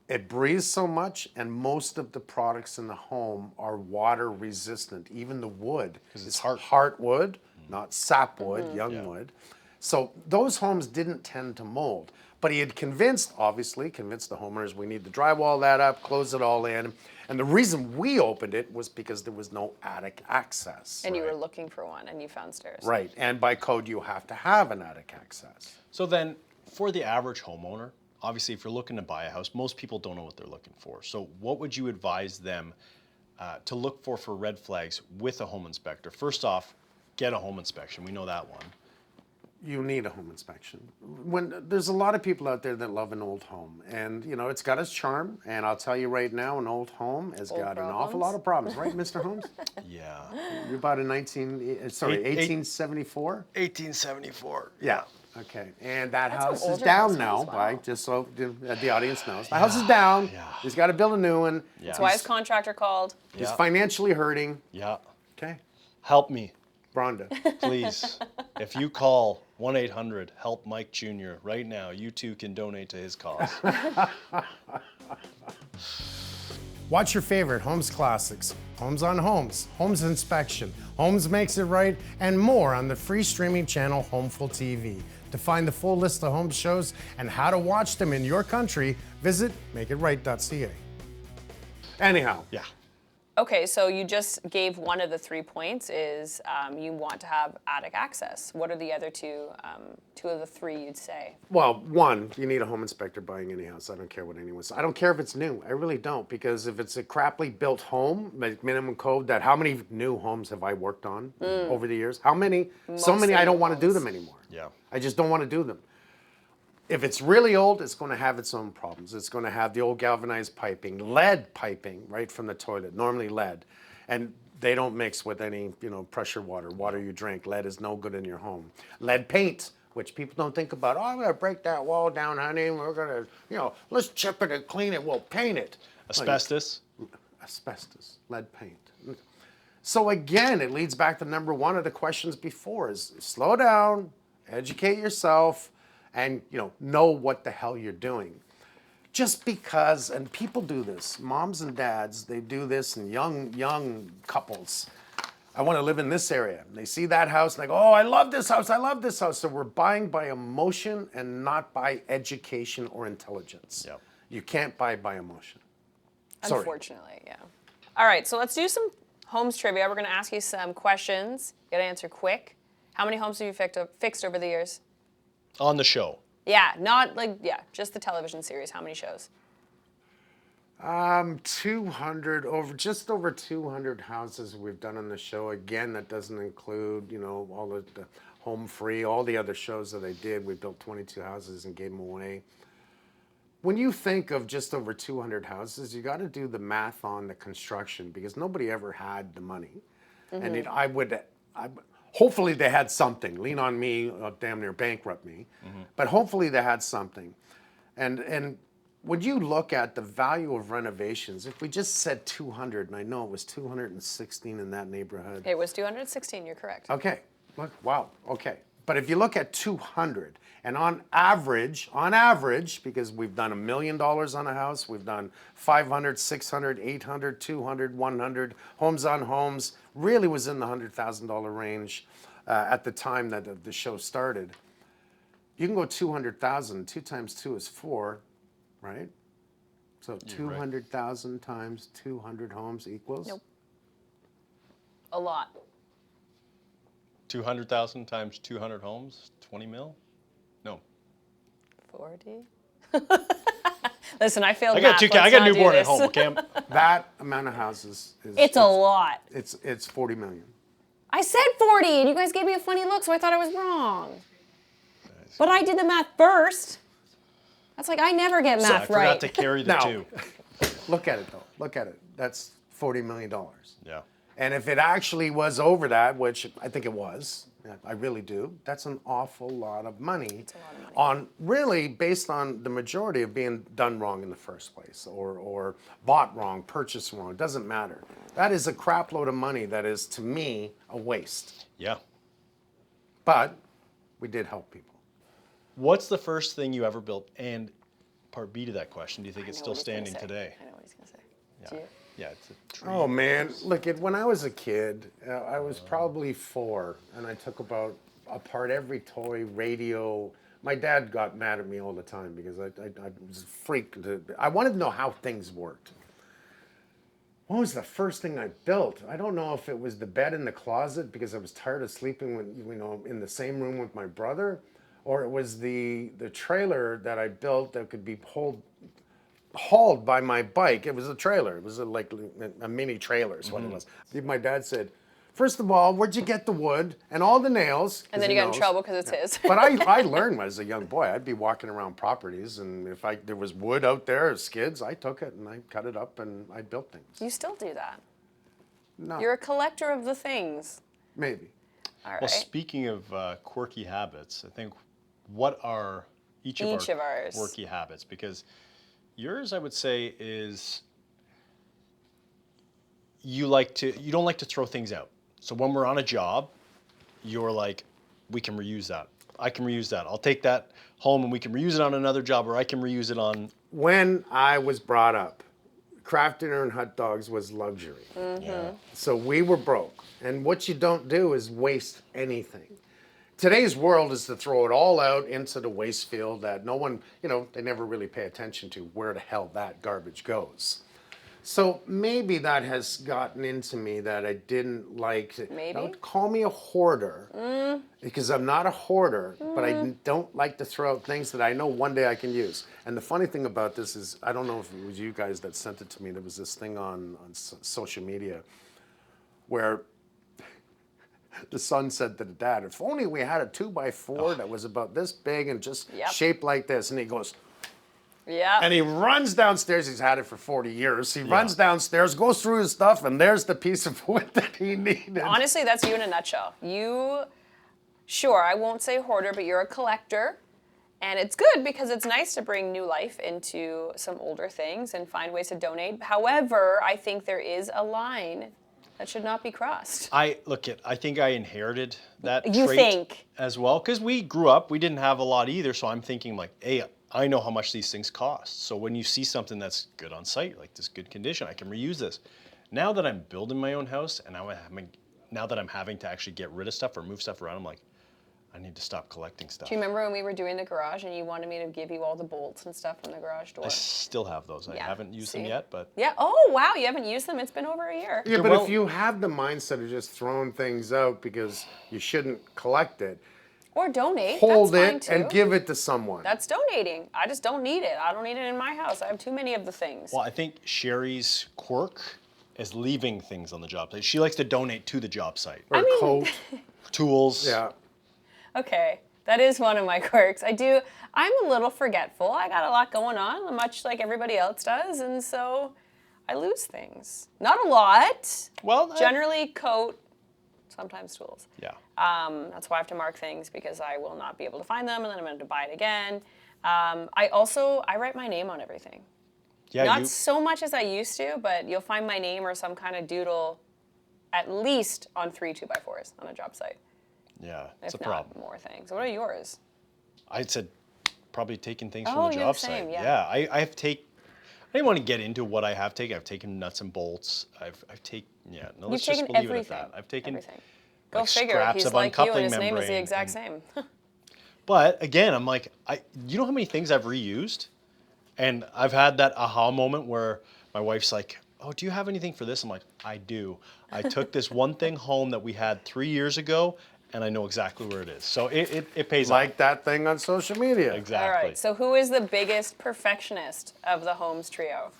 It breathes so much, and most of the products in the home are water resistant. Even the wood. Because it's heartwood. not sapwood, young Yeah. wood. So those homes didn't tend to mold. But he had obviously convinced the homeowners we need to drywall that up, close it all in. And the reason we opened it was because there was no attic access. And you were looking for one, and you found stairs. Right, and by code you have to have an attic access. So then, for the average homeowner, obviously if you're looking to buy a house, most people don't know what they're looking for. So what would you advise them to look for red flags with a home inspector? First off, get a home inspection. We know that one. You need a home inspection. When there's a lot of people out there that love an old home, and you know it's got its charm. And I'll tell you right now, an old home has got an awful lot of problems, right, Mr. Holmes? Yeah. You bought in 1874. 1874. Yeah. Okay. And that That's how house old is your down house now. is, wow. By just so the audience knows, the house is down. Yeah. He's got to build a new one. Yeah. That's why his contractor called. He's Yeah. financially hurting. Yeah. Okay. Help me, Rhonda. please. If you call 1-800-HELP-MIKE Jr. right now, you too can donate to his cause. Watch your favorite Homes Classics, Homes on Homes, Homes Inspection, Homes Makes It Right, and more on the free streaming channel Homeful TV. To find the full list of home shows and how to watch them in your country, visit makeitright.ca. Anyhow, Yeah. Okay, so you just gave one of the 3 points is you want to have attic access. What are the other two of the 3 you'd say? well, one, you need a home inspector buying any house. I don't care what anyone says. I don't care if it's new. I really don't, because if it's a crappily built home, like minimum code, how many new homes have I worked on over the years? How many? So many I don't want to do them anymore. Yeah. I just don't want to do them. If it's really old, it's going to have its own problems. It's going to have the old galvanized piping, lead piping right from the toilet, normally lead. And they don't mix with any, pressure water you drink. Lead is no good in your home. Lead paint, which people don't think about. Oh, I'm going to break that wall down, honey. We're going to, let's chip it and clean it. We'll paint it. Asbestos. Asbestos, lead paint. So again, it leads back to number one of the questions before is slow down, educate yourself, and know what the hell you're doing. Just because, and people do this, moms and dads, they do this, and young couples. I want to live in this area. And they see that house and they go, oh, I love this house, I love this house. So we're buying by emotion and not by education or intelligence. Yep. You can't buy by emotion. Sorry. Unfortunately, yeah. All right, so let's do some homes trivia. We're going to ask you some questions. You got to answer quick. How many homes have you fixed over the years? On the show. Yeah, just the television series. How many shows? just over 200 houses we've done on the show. Again, that doesn't include, all the Home Free, all the other shows that I did. We built 22 houses and gave them away. When you think of just over 200 houses, you got to do the math on the construction, because nobody ever had the money. And hopefully they had something. Lean on me, damn near bankrupt me. But hopefully they had something. And when you look at the value of renovations, if we just said 200, and I know it was 216 in that neighborhood. It was 216, you're correct. Okay, look, wow, okay. But if you look at 200, and on average, because we've done $1 million on a house, we've done 500, 600, 800, 200, 100, homes on homes, really was in the $100,000 range at the time that the show started. You can go 200,000, 2 times 2 is 4, right? So 200,000 times 200 homes equals? Nope. A lot. 200,000 times 200 homes, 20 mil? No. 40? Listen, I failed I got math. two. Let's I got a not do newborn at this. home. Okay. That amount of houses is... It's a lot. It's 40 million. I said 40, and you guys gave me a funny look, so I thought I was wrong. But I did the math first. That's like I never get I math forgot right. to carry the Now, two. Look at it though. Look at it. That's $40 million. Yeah. And if it actually was over that, which I think it was, I really do, that's an awful lot of money. It's a lot of money. On really based on the majority of being done wrong in the first place, or bought wrong, purchased wrong. It doesn't matter. That is a crap load of money that is, to me, a waste. Yeah. But we did help people. What's the first thing you ever built? And part B to that question, do you think I it's know still what he's gonna standing say. today? I know what he's going to say. Yeah. Do you? Yeah, it's a tree. Oh man, look, when I was a kid, I was probably 4, and I took apart every toy, radio. My dad got mad at me all the time because I was a freak. I wanted to know how things worked. What was the first thing I built? I don't know if it was the bed in the closet because I was tired of sleeping in the same room with my brother, or it was the trailer that I built that could be hauled by my bike. It was a trailer. It was like a mini trailer is what it was. My dad said, first of all, where'd you get the wood and all the nails? And then you got in trouble because it's his. But I learned as a young boy. I'd be walking around properties, and if there was wood out there, skids, I took it and I cut it up and I built things. You still do that. No, You're a collector of the things. maybe. All right. Well, speaking of quirky habits, I think what are each of our ours. quirky habits? Because yours, I would say, is you don't like to throw things out. So when we're on a job, you're like, we can reuse that. I can reuse that. I'll take that home and we can reuse it on another job, or I can reuse it on. When I was brought up, craft dinner and hot dogs was luxury. Yeah. So we were broke. And what you don't do is waste anything. Today's world is to throw it all out into the waste field that no one, they never really pay attention to where the hell that garbage goes. So maybe that has gotten into me that I didn't like. Maybe? Don't call me a hoarder because I'm not a hoarder, but I don't like to throw out things that I know one day I can use. And the funny thing about this is, I don't know if it was you guys that sent it to me. There was this thing on social media where the son said to the dad, if only we had a 2x4 that was about this big and just shaped like this. And he goes, Yeah. and he runs downstairs. He's had it for 40 years. He runs downstairs, goes through his stuff, and there's the piece of wood that he needed. Honestly, that's you in a nutshell. Sure, I won't say hoarder, but you're a collector. And it's good because it's nice to bring new life into some older things and find ways to donate. However, I think there is a line that should not be crossed. I think I inherited that You trait think? as well, because we grew up, we didn't have a lot either. So I'm thinking like, hey, I know how much these things cost. So when you see something that's good on site, like this good condition, I can reuse this. Now that I'm building my own house and now that I'm having to actually get rid of stuff or move stuff around, I'm like, I need to stop collecting stuff. Do you remember when we were doing the garage and you wanted me to give you all the bolts and stuff from the garage door? I still have those. I haven't used them yet, but Yeah. Oh, wow. You haven't used them. It's been over a year. Yeah, but Well- if you have the mindset of just throwing things out because you shouldn't collect it, Or donate. hold That's fine it too. and give it to someone. That's donating. I just don't need it. I don't need it in my house. I have too many of the things. well, I think Sherry's quirk is leaving things on the job site. She likes to donate to the job site. Or a coat. Tools. Yeah. Okay. That is one of my quirks. I'm a little forgetful. I got a lot going on, much like everybody else does, and so I lose things. Not a lot. Well, Generally coat, sometimes tools. yeah. That's why I have to mark things because I will not be able to find them and then I'm going to buy it again. I write my name on everything. Yeah, Not so much as I used to, but you'll find my name or some kind of doodle at least on 3 2x4s on a job site. yeah, it's If a not problem. more things. What are yours? I said probably taking things Oh, from the you're job the same, site. yeah. I didn't want to get into what I have taken. I've taken nuts and bolts. Let's You've just taken leave everything. it at that. I've taken everything. Go like figure. scraps He's of like you and uncoupling his name is the membrane exact and- same. But again, I'm like, you know how many things I've reused? And I've had that aha moment where my wife's like, oh, do you have anything for this? I'm like, I do. I took this one thing home that we had 3 years ago, and I know exactly where it is. So it pays off. Like that thing on social media. Exactly. All right. So who is the biggest perfectionist of the Holmes trio?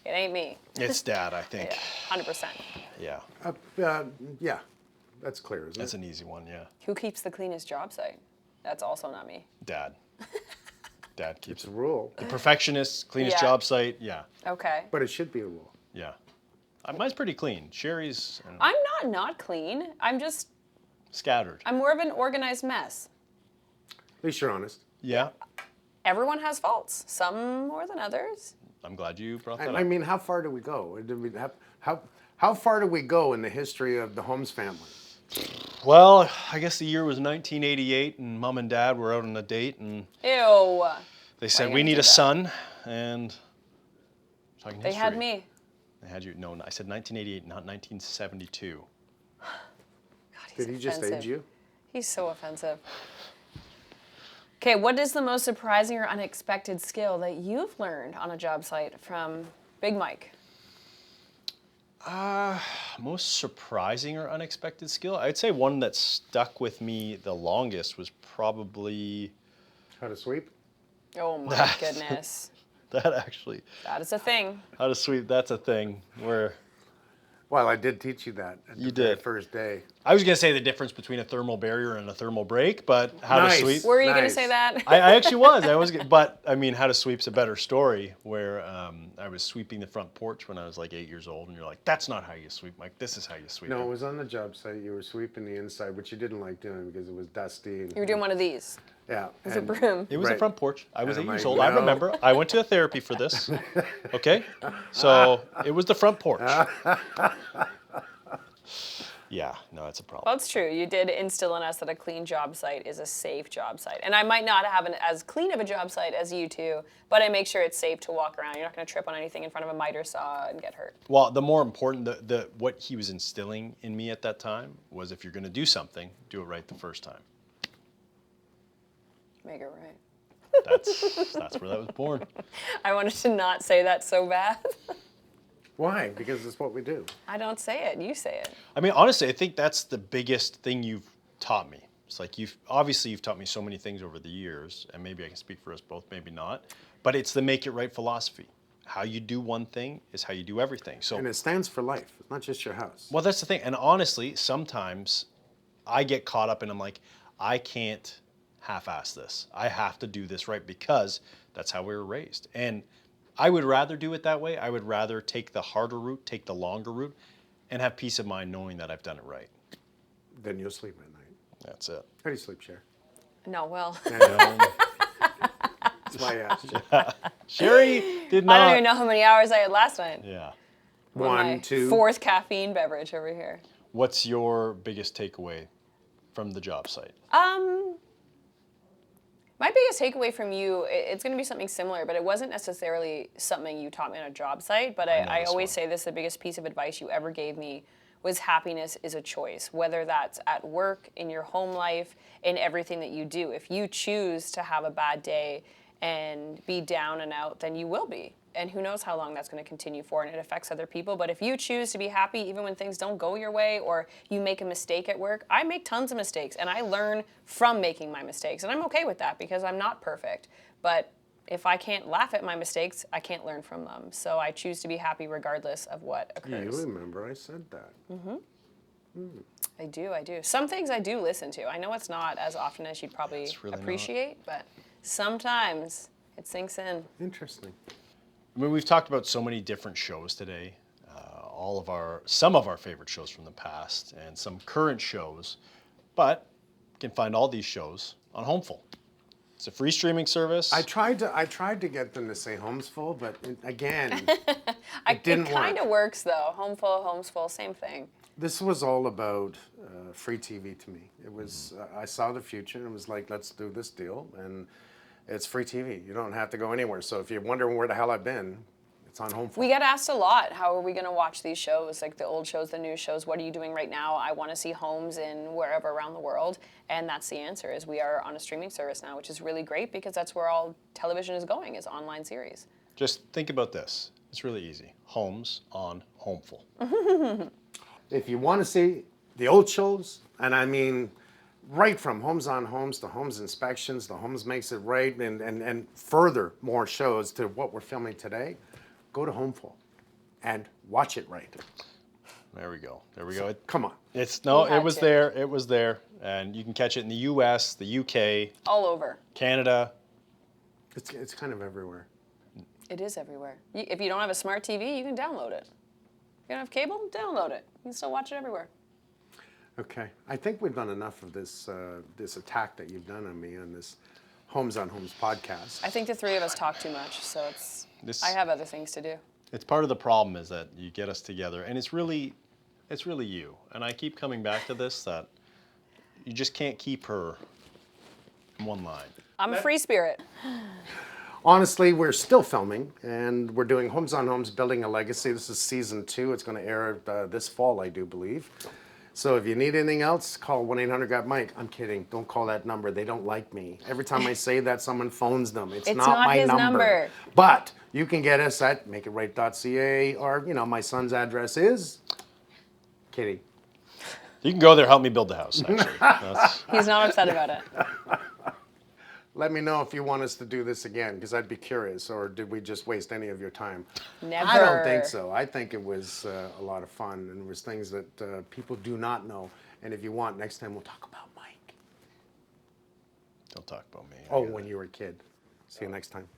It ain't me. It's Dad, I think. Yeah, 100%. Yeah. Yeah. That's clear, isn't That's it? an easy one, yeah. Who keeps the cleanest job site? That's also not me. Dad. Dad keeps It's a rule, the perfectionist, cleanest Yeah. job site. Yeah. Okay. but it should be a rule. Yeah. Mine's pretty clean. Sherry's I'm not clean. scattered. I'm more of an organized mess. At least you're honest. Yeah. Everyone has faults, some more than others. I'm glad you brought that I up. mean, how far do we go? How far do we go in the history of the Holmes family? Well, I guess the year was 1988, and Mom and Dad were out on a date, and Ew. they said, you we gonna need do a that? son, and talking They history. had me. I had you. No, I said 1988, not 1972. God, he's Did he just offensive. age you? He's so offensive. Okay, what is the most surprising or unexpected skill that you've learned on a job site from Big Mike? Most surprising or unexpected skill? I'd say one that stuck with me the longest was probably How to sweep? Oh my goodness. that actually. That is a thing. How to sweep, that's a thing where Well, I did teach you that at You the very did. first day. I was going to say the difference between a thermal barrier and a thermal break, but how Nice. to sweep. Were you going to Nice. say that? I actually was. But I mean, how to sweep's a better story. Where I was sweeping the front porch when I was like 8 years old, and you're like, "That's not how you sweep, Mike. This is how you sweep." No, it." it was on the job site. You were sweeping the inside, which you didn't like doing because it was dusty. And, You were doing one of these. yeah. It's a and- broom. It was the Right. front porch. I was And 8 I'm years like, old. I no. remember. I went to a therapy for this. Okay, so it was the front porch. Yeah, no, that's a problem. Well, it's true. You did instill in us that a clean job site is a safe job site. And I might not have as clean of a job site as you two, but I make sure it's safe to walk around. You're not going to trip on anything in front of a miter saw and get hurt. Well, the more important, what he was instilling in me at that time was if you're going to do something, do it right the first time. Make it right. That's where that was born. I wanted to not say that so bad. Why? Because it's what we do. I don't say it. You say it. I mean, honestly, I think that's the biggest thing you've taught me. It's like you've taught me so many things over the years, and maybe I can speak for us both, maybe not. But it's the make it right philosophy. How you do one thing is how you do everything. So, And it stands for life. It's not just your house. well, that's the thing. And honestly, sometimes I get caught up and I'm like, I can't half-ass this. I have to do this right because that's how we were raised. And I would rather do it that way. I would rather take the harder route, take the longer route, and have peace of mind knowing that I've done it right. Then you'll sleep at night. That's it. How do you sleep, Cher? No, well, That's why I asked you. Sherry did not. I don't even know how many hours I had last night. Yeah. My One, two. fourth caffeine beverage over here. What's your biggest takeaway from the job site? My biggest takeaway from you, it's going to be something similar, but it wasn't necessarily something you taught me on a job site, but I this always one. say this, the biggest piece of advice you ever gave me was happiness is a choice, whether that's at work, in your home life, in everything that you do. If you choose to have a bad day and be down and out, then you will be. And who knows how long that's going to continue for, and it affects other people. But if you choose to be happy even when things don't go your way or you make a mistake at work, I make tons of mistakes and I learn from making my mistakes. And I'm okay with that because I'm not perfect. But if I can't laugh at my mistakes, I can't learn from them. So I choose to be happy regardless of what You occurs. remember I said that. I do. Some things I do listen to. I know it's not as often as you'd probably It's really not. appreciate, but sometimes it sinks in. Interesting. I mean, we've talked about so many different shows today. Some of our favorite shows from the past and some current shows, but you can find all these shows on Homeful. It's a free streaming service. I tried to get them to say homes full, but again, It didn't kind of work. works though. Homeful, homes full, same thing. This was all about free TV to me. It was I saw the future and it was like, let's do this deal, and it's free TV. You don't have to go anywhere. So if you're wondering where the hell I've been, it's on Homeful. We get asked a lot, how are we going to watch these shows, like the old shows, the new shows, what are you doing right now? I want to see homes in wherever around the world. And that's the answer, is we are on a streaming service now, which is really great because that's where all television is going, is online series. Just think about this. It's really easy. Homes on Homeful. If you want to see the old shows, and I mean right from Homes on Homes to Homes Inspections, the Homes Makes It Right, and further more shows to what we're filming today, go to Homeful and watch it right. There we go. There we go. Come on. It had was to. there. It was there. And you can catch it in the US, the UK, All over. Canada. It's kind of everywhere. It is everywhere. If you don't have a smart TV, you can download it. If you don't have cable, download it. You can still watch it everywhere. Okay. I think we've done enough of this this attack that you've done on me on this Homes on Homes podcast. I think the three of us talk too much, so I have other things to do. It's part of the problem is that you get us together, and it's really you. And I keep coming back to this, that you just can't keep her in one line. I'm a free spirit. honestly, we're still filming, and we're doing Homes on Homes, Building a Legacy. This is season 2. It's going to air this fall, I do believe. So if you need anything else, call 1-800-GOT-MIKE. I'm kidding. Don't call that number. They don't like me. Every time I say that, someone phones them. It's not my his number. But you can get us at makeitright.ca, or, you know, my son's address is Kitty. You can go there, help me build the house, actually. He's not upset about it. Let me know if you want us to do this again, because I'd be curious, or did we just waste any of your time? Never. I don't think so. I think it was a lot of fun, and there was things that people do not know. And if you want, next time we'll talk about Mike. Don't talk about me. Oh, when you were a kid. See you next time.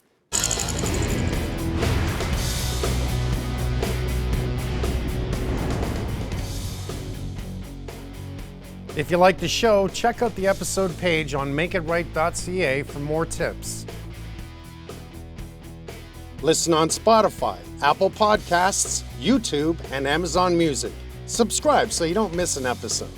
If you like the show, check out the episode page on makeitright.ca for more tips. Listen on Spotify, Apple Podcasts, YouTube, and Amazon Music. Subscribe so you don't miss an episode.